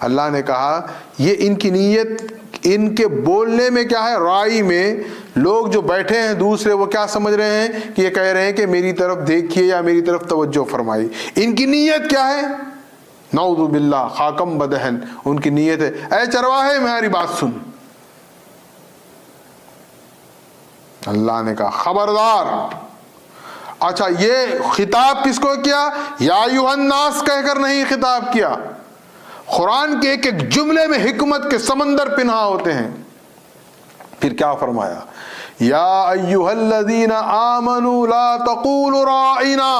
اللہ نے کہا یہ ان کی نیت، ان کے بولنے میں کیا ہے، رائی میں لوگ جو بیٹھے ہیں دوسرے وہ کیا سمجھ رہے ہیں کہ یہ کہہ رہے ہیں کہ میری طرف دیکھیے یا میری طرف توجہ فرمائی. ان کی نیت کیا ہے؟ نعوذ باللہ، خاکم بدہن. ان کی نیت ہے اے چرواہے ہماری بات سن. اللہ نے کہا خبردار. اچھا یہ خطاب کس کو کیا؟ یا ایھا الناس کہہ کر نہیں خطاب کیا. قرآن کے ایک ایک جملے میں حکمت کے سمندر پنہا ہوتے ہیں. پھر کیا فرمایا؟ یا ایھا الذین آمنوا لا تقولوا راعنا،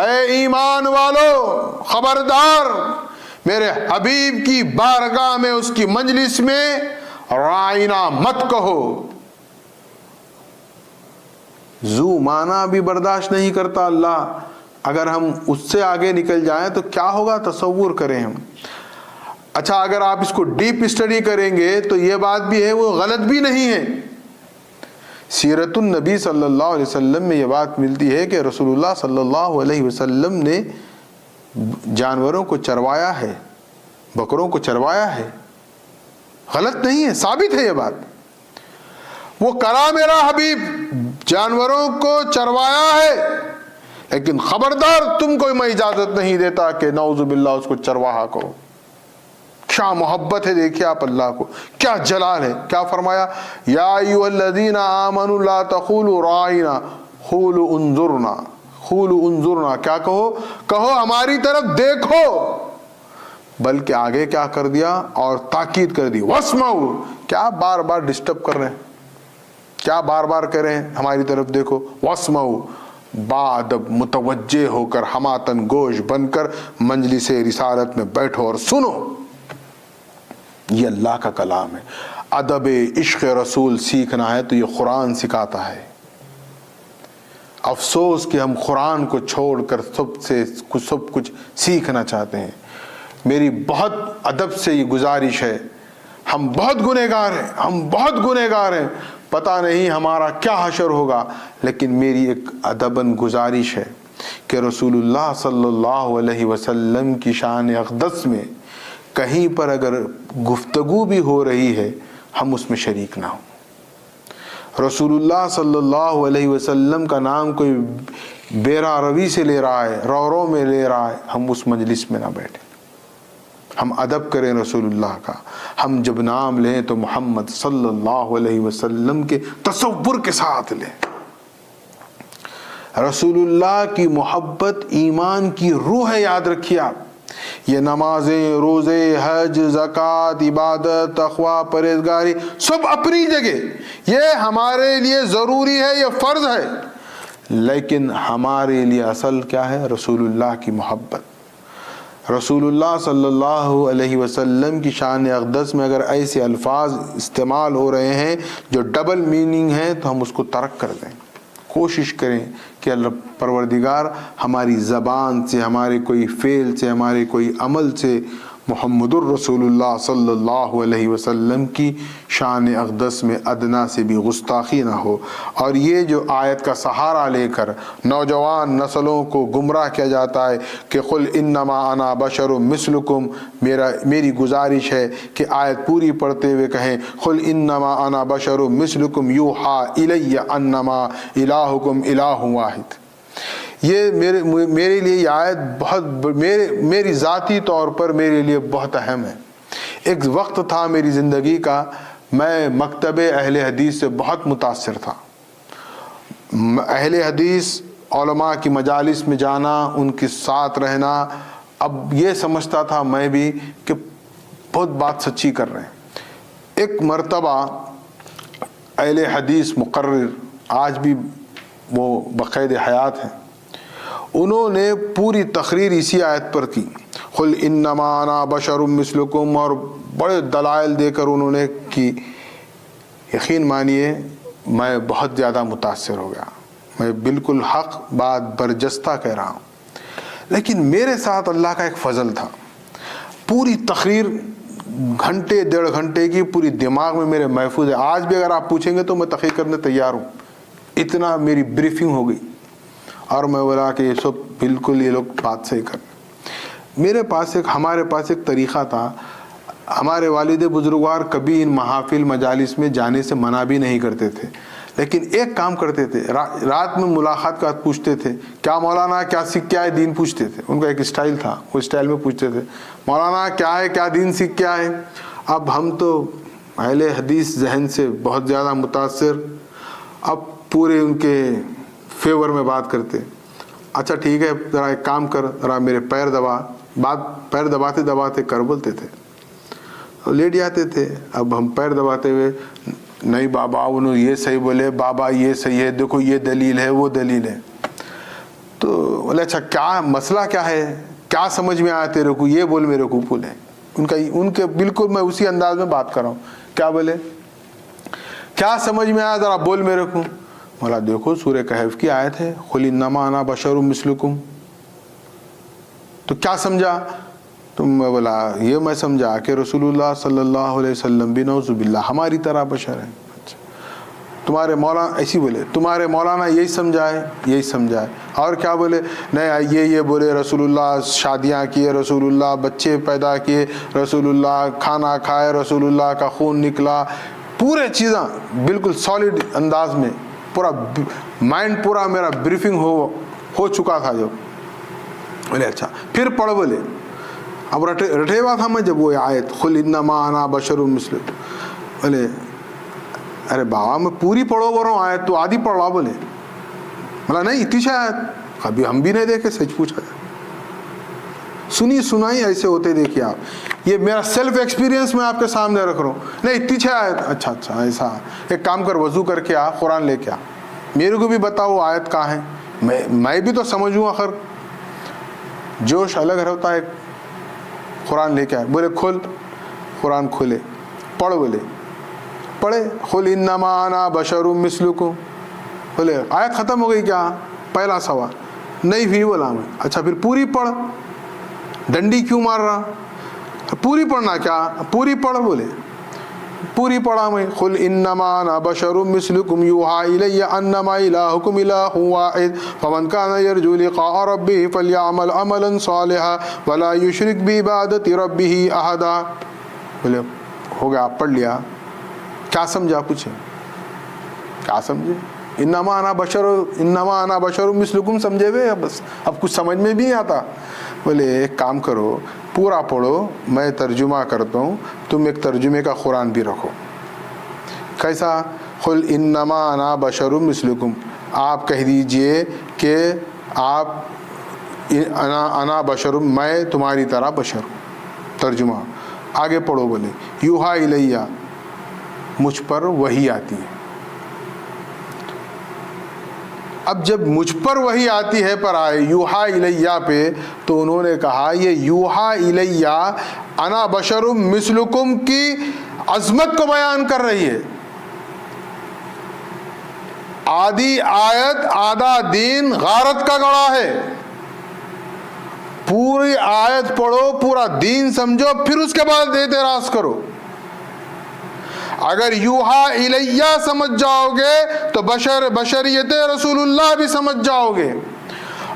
اے ایمان والو خبردار میرے حبیب کی بارگاہ میں، اس کی مجلس میں راعنا مت کہو. ذو معنی بھی برداشت نہیں کرتا اللہ. اگر ہم اس سے آگے نکل جائیں تو کیا ہوگا تصور کریں ہم. اچھا اگر آپ اس کو ڈیپ اسٹڈی کریں گے تو یہ بات بھی ہے وہ غلط بھی نہیں ہے. سیرت النبی صلی اللہ علیہ وسلم میں یہ بات ملتی ہے کہ رسول اللہ صلی اللہ علیہ وسلم نے جانوروں کو چروایا ہے، بکروں کو چروایا ہے. غلط نہیں ہے، ثابت ہے یہ بات. وہ کرا میرا حبیب، جانوروں کو چروایا ہے، لیکن خبردار تم کو میں اجازت نہیں دیتا کہ نعوذ باللہ اس کو چرواہا کو. کیا محبت ہے، دیکھیے آپ اللہ کو، کیا جلال ہے. کیا فرمایا؟ یا ایھا الذین آمنوا لا تقولوا راعنا قولوا انظرنا. قولوا انظرنا، کیا کہو ہماری طرف دیکھو. بلکہ آگے کیا کر دیا اور تاکید کر دی واسمعوا. کیا بار بار ڈسٹرب کر رہے ہیں، کیا بار بار کہہ رہے ہیں ہماری طرف دیکھو. واسمعوا، بادب متوجہ ہو کر ہماتن گوش بن کر مجلس رسالت میں بیٹھو اور سنو. یہ اللہ کا کلام ہے. ادب عشق رسول سیکھنا ہے تو یہ قرآن سکھاتا ہے. افسوس کہ ہم قرآن کو چھوڑ کر سب کچھ سیکھنا چاہتے ہیں. میری بہت ادب سے یہ گزارش ہے، ہم بہت گنہگار ہیں، پتہ نہیں ہمارا کیا حشر ہوگا، لیکن میری ایک ادباً گزارش ہے کہ رسول اللہ صلی اللہ علیہ وسلم کی شان اقدس میں کہیں پر اگر گفتگو بھی ہو رہی ہے ہم اس میں شریک نہ ہوں. رسول اللہ صلی اللہ علیہ وسلم کا نام کوئی بیرا روی سے لے رہا ہے، رو میں لے رہا ہے، ہم اس مجلس میں نہ بیٹھیں. ہم ادب کریں رسول اللہ کا. ہم جب نام لیں تو محمد صلی اللہ علیہ وسلم کے تصور کے ساتھ لیں. رسول اللہ کی محبت ایمان کی روح ہے، یاد رکھیے آپ. یہ نمازیں، روزے، حج، زکوٰۃ، عبادت، تقویٰ، پرہیزگاری سب اپنی جگہ، یہ ہمارے لیے ضروری ہے، یہ فرض ہے. لیکن ہمارے لیے اصل کیا ہے؟ رسول اللہ کی محبت. رسول اللہ صلی اللہ علیہ وسلم کی شان اقدس میں اگر ایسے الفاظ استعمال ہو رہے ہیں جو ڈبل میننگ ہیں تو ہم اس کو ترک کر دیں. کوشش کریں کہ اللہ پروردگار ہماری زبان سے، ہمارے کوئی فعل سے، ہمارے کوئی عمل سے محمد الرسول اللہ صلی اللہ علیہ وسلم کی شان اقدس میں ادنا سے بھی گستاخی نہ ہو. اور یہ جو آیت کا سہارا لے کر نوجوان نسلوں کو گمراہ کیا جاتا ہے کہ قل انما انا بشر مثلکم، میری گزارش ہے کہ آیت پوری پڑھتے ہوئے کہیں قل انما انا بشر مثلکم یوحی الی انما الہکم الہ واحد. یہ میرے لیے یہ آیت بہت میری ذاتی طور پر میرے لیے بہت اہم ہے. ایک وقت تھا میری زندگی کا، میں مکتب اہل حدیث سے بہت متاثر تھا. اہل حدیث علماء کی مجالس میں جانا، ان کے ساتھ رہنا، اب یہ سمجھتا تھا میں بھی کہ بہت بات سچی کر رہے ہیں. ایک مرتبہ اہل حدیث مقرر آج بھی وہ بقید حیات ہیں، انہوں نے پوری تقریر اسی آیت پر کی قل انما انا بشر مثلکم، اور بڑے دلائل دے کر انہوں نے کی. یقین مانیے میں بہت زیادہ متاثر ہو گیا. میں بالکل حق بات برجستہ کہہ رہا ہوں. لیکن میرے ساتھ اللہ کا ایک فضل تھا. پوری تقریر گھنٹے 1.5 گھنٹے کی پوری دماغ میں میرے محفوظ ہے. آج بھی اگر آپ پوچھیں گے تو میں تقریر کرنے تیار ہوں. اتنا میری بریفنگ ہو گئی اور میں بولا کہ یہ سب بالکل یہ لوگ بات صحیح کر. ہمارے پاس ایک طریقہ تھا. ہمارے والد بزرگوار کبھی ان محافل مجالس میں جانے سے منع بھی نہیں کرتے تھے، لیکن ایک کام کرتے تھے، رات میں ملاقات کا پوچھتے تھے کیا مولانا کیا سیکھ کے آئے، دین پوچھتے تھے. ان کا ایک اسٹائل تھا، وہ اسٹائل میں پوچھتے تھے مولانا کیا ہے، کیا دین سیکھ کے آئے. اب ہم تو اہل حدیث ذہن سے بہت زیادہ متاثر، اب پورے ان کے فیور میں بات کرتے. اچھا ٹھیک ہے ذرا ایک کام کر، ذرا میرے پیر دبا. پیر دباتے دباتے کر بولتے تھے، لیٹ جاتے تھے. اب ہم پیر دباتے ہوئے نہیں بابا انہوں یہ صحیح بولے، بابا یہ صحیح ہے، دیکھو یہ دلیل ہے وہ دلیل ہے. تو بولے اچھا کیا مسئلہ کیا ہے، کیا سمجھ میں آیا تیرے کو، یہ بول میرے کو بولے. ان کے بالکل میں اسی انداز میں بات کر رہا ہوں. کیا بولے، کیا سمجھ میں آیا ذرا بول میرے کو. مولا دیکھو سورہ کہف کی آیت ہے قل انما انا بشر مثلکم. تو کیا سمجھا تم؟ میں بولا یہ میں سمجھا کہ رسول اللہ صلی اللہ علیہ وسلم بھی نعوذ باللہ ہماری طرح بشر ہیں. تمہارے مولانا ایسی بولے، تمہارے مولانا یہی سمجھائے، یہی سمجھائے. اور کیا بولے، نہیں یہ بولے رسول اللہ شادیاں کیے، رسول اللہ بچے پیدا کیے، رسول اللہ کھانا کھائے، رسول اللہ کا خون نکلا. پورے چیزیں بالکل سالڈ انداز میں، پورا مائنڈ پورا میرا بریفنگ ہو چکا تھا. جو بولے اچھا پھر پڑھ. بولے اب رٹے ہوا تھا میں جب وہ آیت قل انما انا بشر مثلکم. بولے ارے بابا میں پوری پڑھو بول رہا ہوں آیت، تو آدھی پڑھ رہا. بولے بولا نہیں اتنی آیت کبھی ہم بھی نہیں دیکھے. سچ پوچھا جائے سنی سنائی ایسے ہوتے دیکھیے آپ. یہ میرا سیلف ایکسپیرینس میں آپ کے سامنے رکھ رہا ہوں. نہیں اتنی آیت، اچھا ایسا ایک کام کر وضو کر کے آ، قرآن لے کے آ، میرے کو بھی بتاؤ آیت کہاں ہے، میں بھی تو سمجھوں. آخر جوش الگ ہوتا ہے. قرآن لے کے آئے. بولے کھول، قرآن کھولے، پڑھ. بولے پڑھے قل انما انا بشر مثلکم. بولے آیت ختم ہو گئی کیا؟ پہلا سوال نہیں ہوئی. بولا میں اچھا پھر پوری پڑھ، ڈنڈی کیوں مار رہا، پوری پڑھنا کیا، پوری پڑھ. بولے پوری پڑھا میں قل انما انا بشر مثلکم یوحی الی انما الہکم الہ واحد فمن کان یرجو لقاء ربہ فلیعمل عملا صالحا ولا یشرک بعبادۃ ربہ احدا. بولے ہو گیا، پڑھ لیا. کیا سمجھا؟ پوچھے کیا سمجھے؟ انما انا بشر مثلکم سمجھے ہوئے، بس اب کچھ سمجھ میں بھی نہیں آتا. بولے ایک کام کرو پورا پڑھو، میں ترجمہ کرتا ہوں، تم ایک ترجمے کا قرآن بھی رکھو. کیسا؟ قل انما انا بشر مثلکم، آپ کہہ دیجئے کہ آپ انا بشر، میں تمہاری طرح بشر ہوں. ترجمہ آگے پڑھو. بولے یوحی الیہ، مجھ پر وحی آتی ہے. اب جب مجھ پر وحی آتی ہے پر آئے یوحی الیہ پہ، تو انہوں نے کہا یہ یوحی الیہ انا بشر مثلکم کی عظمت کو بیان کر رہی ہے. آدھی آیت آدھا دین غارت کا گڑھا ہے. پوری آیت پڑھو، پورا دین سمجھو، پھر اس کے بعد اعتراض کرو. اگر یوحی الیہ سمجھ جاؤ گے تو بشریت رسول اللہ بھی سمجھ جاؤ گے.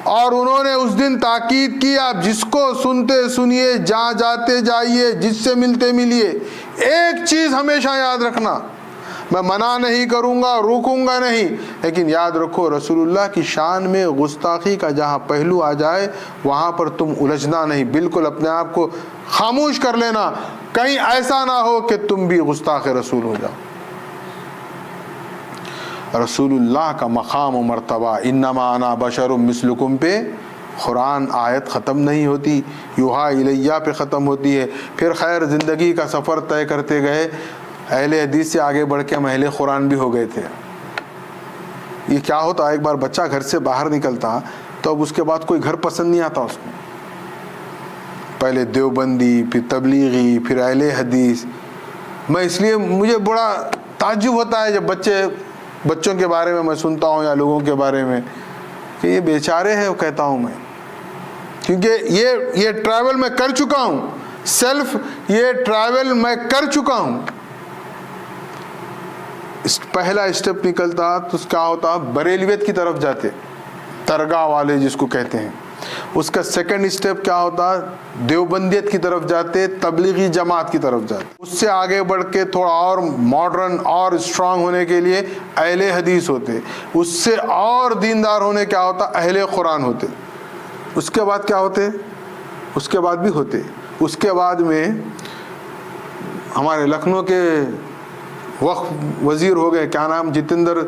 اور انہوں نے اس دن تاکید کی آپ جس کو سنتے سنیے، جہاں جاتے جائیے، جس سے ملتے ملیے. ایک چیز ہمیشہ یاد رکھنا، میں منع نہیں کروں گا، روکوں گا نہیں، لیکن یاد رکھو رسول اللہ کی شان میں گستاخی کا جہاں پہلو آ جائے وہاں پر تم الجھنا نہیں، بالکل اپنے آپ کو خاموش کر لینا، کہیں ایسا نہ ہو کہ تم بھی گستاخ رسول ہو جاؤ. رسول اللہ کا مقام و مرتبہ انما انا بشر مثلکم پہ قرآن آیت ختم نہیں ہوتی، یوحی الیہ پہ ختم ہوتی ہے. پھر خیر زندگی کا سفر طے کرتے گئے، اہل حدیث سے آگے بڑھ کے ہم اہل قرآن بھی ہو گئے تھے. یہ کیا ہوتا، ایک بار بچہ گھر سے باہر نکلتا تو اب اس کے بعد کوئی گھر پسند نہیں آتا اس کو. پہلے دیوبندی، پھر تبلیغی، پھر اہل حدیث. میں اس لیے مجھے بڑا تعجب ہوتا ہے جب بچوں کے بارے میں سنتا ہوں یا لوگوں کے بارے میں کہ یہ بیچارے ہیں، وہ کہتا ہوں میں، کیونکہ یہ ٹریول میں کر چکا ہوں، سیلف یہ ٹریول میں کر چکا ہوں. پہلا اسٹیپ نکلتا تو کیا ہوتا، بریلویت کی طرف جاتے، درگاہ والے جس کو کہتے ہیں، اس کا سیکنڈ اسٹیپ کیا ہوتا ہے؟ دیوبندیت کی طرف جاتے، تبلیغی جماعت کی طرف جاتے. اس سے آگے بڑھ کے تھوڑا اور ماڈرن اور اسٹرانگ ہونے کے لیے اہل حدیث ہوتے. اس سے اور دیندار ہونے کیا ہوتا؟ اہل قرآن ہوتے. اس کے بعد کیا ہوتے؟ اس کے بعد بھی ہوتے. اس کے بعد میں ہمارے لکھنؤ کے وقت وزیر ہو گئے، کیا نام، جتیندر،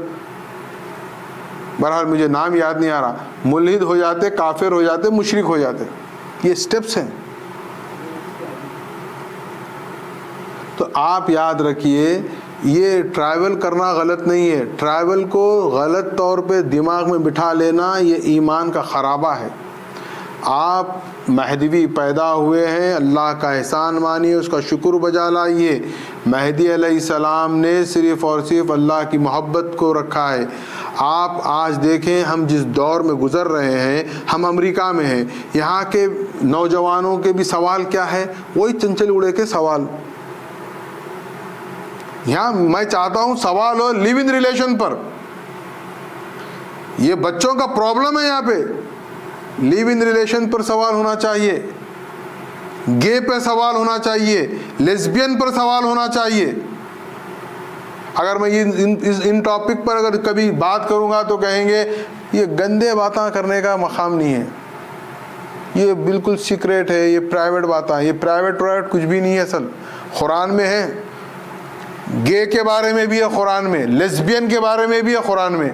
بہرحال مجھے نام یاد نہیں آ رہا، ملحد ہو جاتے، کافر ہو جاتے، مشرک ہو جاتے. یہ سٹیپس ہیں. تو آپ یاد رکھیے یہ ٹریول کرنا غلط نہیں ہے. ٹریول کو غلط طور پہ دماغ میں بٹھا لینا یہ ایمان کا خرابہ ہے. آپ مہدوی پیدا ہوئے ہیں، اللہ کا احسان مانیے، اس کا شکر بجا لائیے. مہدی علیہ السلام نے صرف اور صرف اللہ کی محبت کو رکھا ہے. آپ آج دیکھیں ہم جس دور میں گزر رہے ہیں، ہم امریکہ میں ہیں، یہاں کے نوجوانوں کے بھی سوال کیا ہے؟ وہی چنچل اڑے کے سوال. یہاں میں چاہتا ہوں سوال ہو لیو ان ریلیشن پر. یہ بچوں کا پرابلم ہے. یہاں پہ لیو ان ریلیشن پر سوال ہونا چاہیے، گے پہ سوال ہونا چاہیے، لیسبین پر سوال ہونا چاہیے. اگر میں ان ٹاپک پر اگر کبھی بات کروں گا تو کہیں گے یہ گندے باتیں کرنے کا مقام نہیں ہے، یہ بالکل سیکریٹ ہے، یہ پرائیویٹ باتیں. یہ پرائیویٹ کچھ بھی نہیں ہے. اصل قرآن میں ہے، گے کے بارے میں بھی ہے قرآن میں، لیسبین کے بارے میں بھی ہے قرآن میں.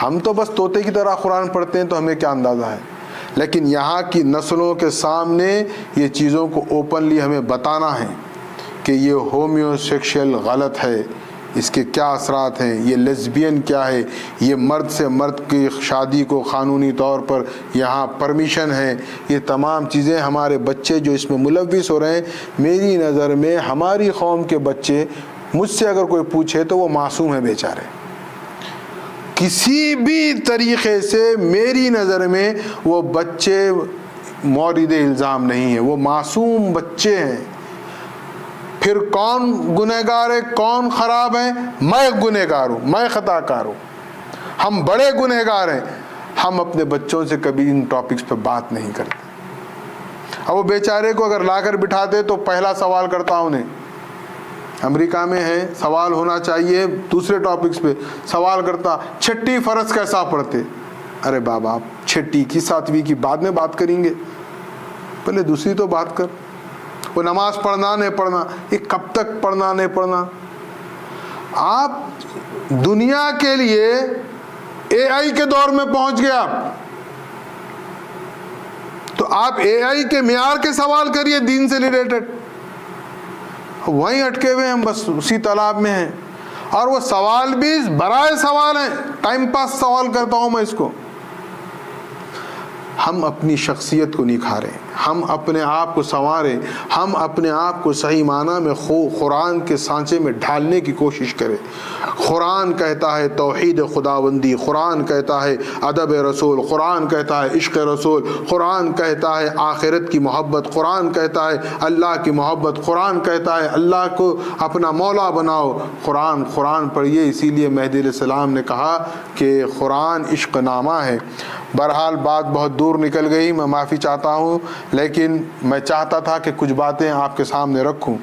ہم تو بس طوطے کی طرح قرآن پڑھتے ہیں تو ہمیں کیا اندازہ ہے. لیکن یہاں کی نسلوں کے سامنے یہ چیزوں کو اوپنلی ہمیں بتانا ہے کہ یہ ہومیو سیکشل غلط ہے، اس کے کیا اثرات ہیں، یہ لیسبین کیا ہے، یہ مرد سے مرد کی شادی کو قانونی طور پر یہاں پرمیشن ہے. یہ تمام چیزیں ہمارے بچے جو اس میں ملوث ہو رہے ہیں. میری نظر میں ہماری قوم کے بچے، مجھ سے اگر کوئی پوچھے تو وہ معصوم ہیں بیچارے. کسی بھی طریقے سے میری نظر میں وہ بچے مورد الزام نہیں ہیں، وہ معصوم بچے ہیں. پھر کون گنہگار ہے، کون خراب ہے؟ میں گنہگار ہوں، میں خطا کار ہوں، ہم بڑے گنہگار ہیں. ہم اپنے بچوں سے کبھی ان ٹاپکس پہ بات نہیں کرتے. اب وہ بیچارے کو اگر لا کر بٹھاتے تو پہلا سوال کرتا انہیں، امریکہ میں ہے، سوال ہونا چاہیے دوسرے ٹاپکس پہ. سوال کرتا چھٹی فرض کیسا پڑھتے؟ ارے بابا چھٹی کی ساتویں کی بعد میں بات کریں گے، پہلے دوسری تو بات کر. وہ نماز پڑھنا نہیں پڑھنا، یہ کب تک پڑھنا نہیں پڑھنا؟ آپ دنیا کے لیے اے آئی کے دور میں پہنچ گئے آپ، تو آپ اے آئی کے معیار کے سوال کریے دین سے ریلیٹڈ. وہیں اٹکے ہوئے ہم بس اسی تالاب میں ہیں. اور وہ سوال بھی برائے سوال ہیں، ٹائم پاس سوال کرتا ہوں میں اس کو. ہم اپنی شخصیت کو نکھاریں، ہم اپنے آپ کو سنواریں، ہم اپنے آپ کو صحیح معنی میں قرآن کے سانچے میں ڈھالنے کی کوشش کریں. قرآن کہتا ہے توحید خداوندی، قرآن کہتا ہے ادب رسول، قرآن کہتا ہے عشق رسول، قرآن کہتا ہے آخرت کی محبت، قرآن کہتا ہے اللہ کی محبت، قرآن کہتا ہے اللہ کو اپنا مولا بناؤ. قرآن پڑھیے. اسی لیے مہدی علیہ السلام نے کہا کہ قرآن عشق نامہ ہے. بہرحال بات بہت دور نکل گئی، میں معافی چاہتا ہوں، لیکن میں چاہتا تھا کہ کچھ باتیں آپ کے سامنے رکھوں.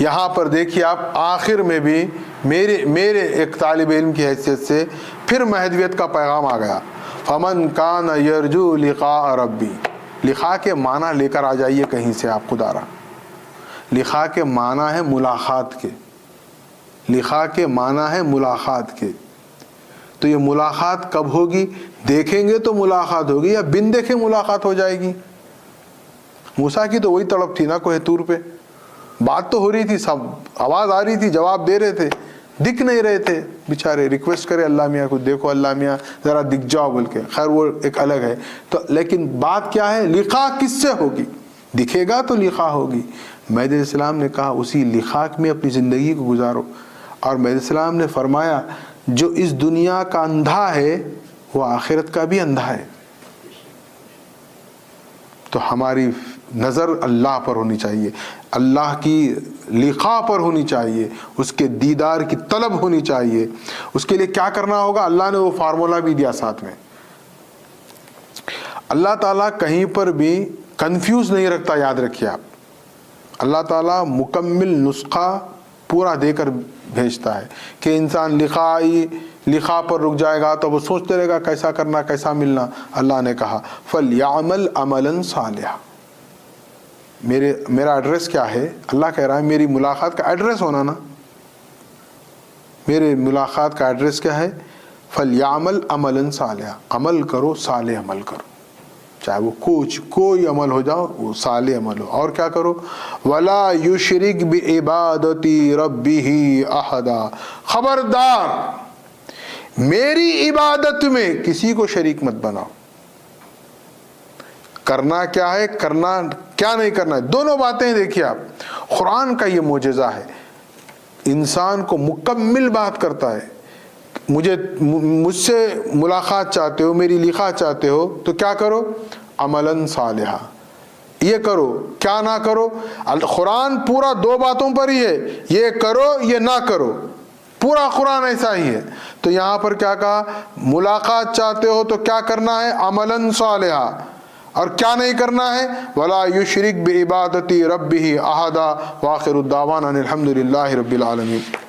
یہاں پر دیکھیے آپ، آخر میں بھی میرے ایک طالب علم کی حیثیت سے پھر مہدویت کا پیغام آ گیا. فمن کان یرجو لقاء ربی. لقاء کے معنی لے کر آ جائیے کہیں سے آپ خدا را. لقاء کے معنی ہے ملاقات کے، لقاء کے معنی ہے ملاقات کے. تو یہ ملاقات کب ہوگی؟ دیکھیں گے تو ملاقات ہوگی، یا بن دیکھے ملاقات ہو جائے گی؟ موسیٰ کی تو وہی تڑپ تھی نا کوہ طور پہ. بات تو ہو رہی تھی، سب آواز آ رہی تھی، جواب دے رہے تھے، دکھ نہیں رہے تھے بیچارے. ریکویسٹ کرے اللہ میاں کو، دیکھو اللہ میاں ذرا دکھ جاؤ بول کے. خیر وہ ایک الگ ہے. تو لیکن بات کیا ہے؟ لقاء کس سے ہوگی؟ دکھے گا تو لقاء ہوگی. مہدی علیہ السلام نے کہا اسی لقاء میں اپنی زندگی کو گزارو. اور مہدی علیہ السلام نے فرمایا جو اس دنیا کا اندھا ہے وہ آخرت کا بھی اندھا ہے. تو ہماری نظر اللہ پر ہونی چاہیے، اللہ کی لقاء پر ہونی چاہیے، اس کے دیدار کی طلب ہونی چاہیے. اس کے لیے کیا کرنا ہوگا؟ اللہ نے وہ فارمولا بھی دیا ساتھ میں. اللہ تعالیٰ کہیں پر بھی کنفیوز نہیں رکھتا، یاد رکھیے آپ. اللہ تعالیٰ مکمل نسخہ پورا دے کر بھیجتا ہے کہ انسان لکھا پر رک جائے گا تو وہ سوچتے رہے گا کیسا کرنا کیسا ملنا. اللہ نے کہا فَلْيَعْمَلْ عَمَلًا صَالِحًا. میرا ایڈریس کیا ہے؟ اللہ کہہ رہا ہے میری ملاقات کا ایڈریس ہونا نا. میرے ملاقات کا ایڈریس کیا ہے؟ فَلْيَعْمَلْ عَمَلًا صَالِحًا. عمل کرو، صالح عمل کرو، چاہے وہ کوئی عمل ہو جاؤ، وہ صالح عمل ہو. اور کیا کرو؟ وَلَا يُشْرِكْ بِعِبَادَتِ رَبِّهِ أَحَدًا. خبردار میری عبادت میں کسی کو شریک مت بناؤ. کرنا کیا ہے، کرنا کیا نہیں کرنا ہے، دونوں باتیں دیکھیے آپ. قرآن کا یہ معجزہ ہے، انسان کو مکمل بات کرتا ہے. مجھ سے ملاقات چاہتے ہو، میری لقاء چاہتے ہو تو کیا کرو؟ عملاً صالحا. یہ کرو، کیا نہ کرو. قرآن پورا دو باتوں پر ہی ہے، یہ کرو یہ نہ کرو. پورا قرآن ایسا ہی ہے. تو یہاں پر کیا کہا؟ ملاقات چاہتے ہو تو کیا کرنا ہے؟ عملاً صالحا. اور کیا نہیں کرنا ہے؟ وَلَا يُشْرِكْ بِعِبَادَتِ رَبِّهِ أَحَدًا. وآخر الدعوانا الحمد للہ رب العالمین.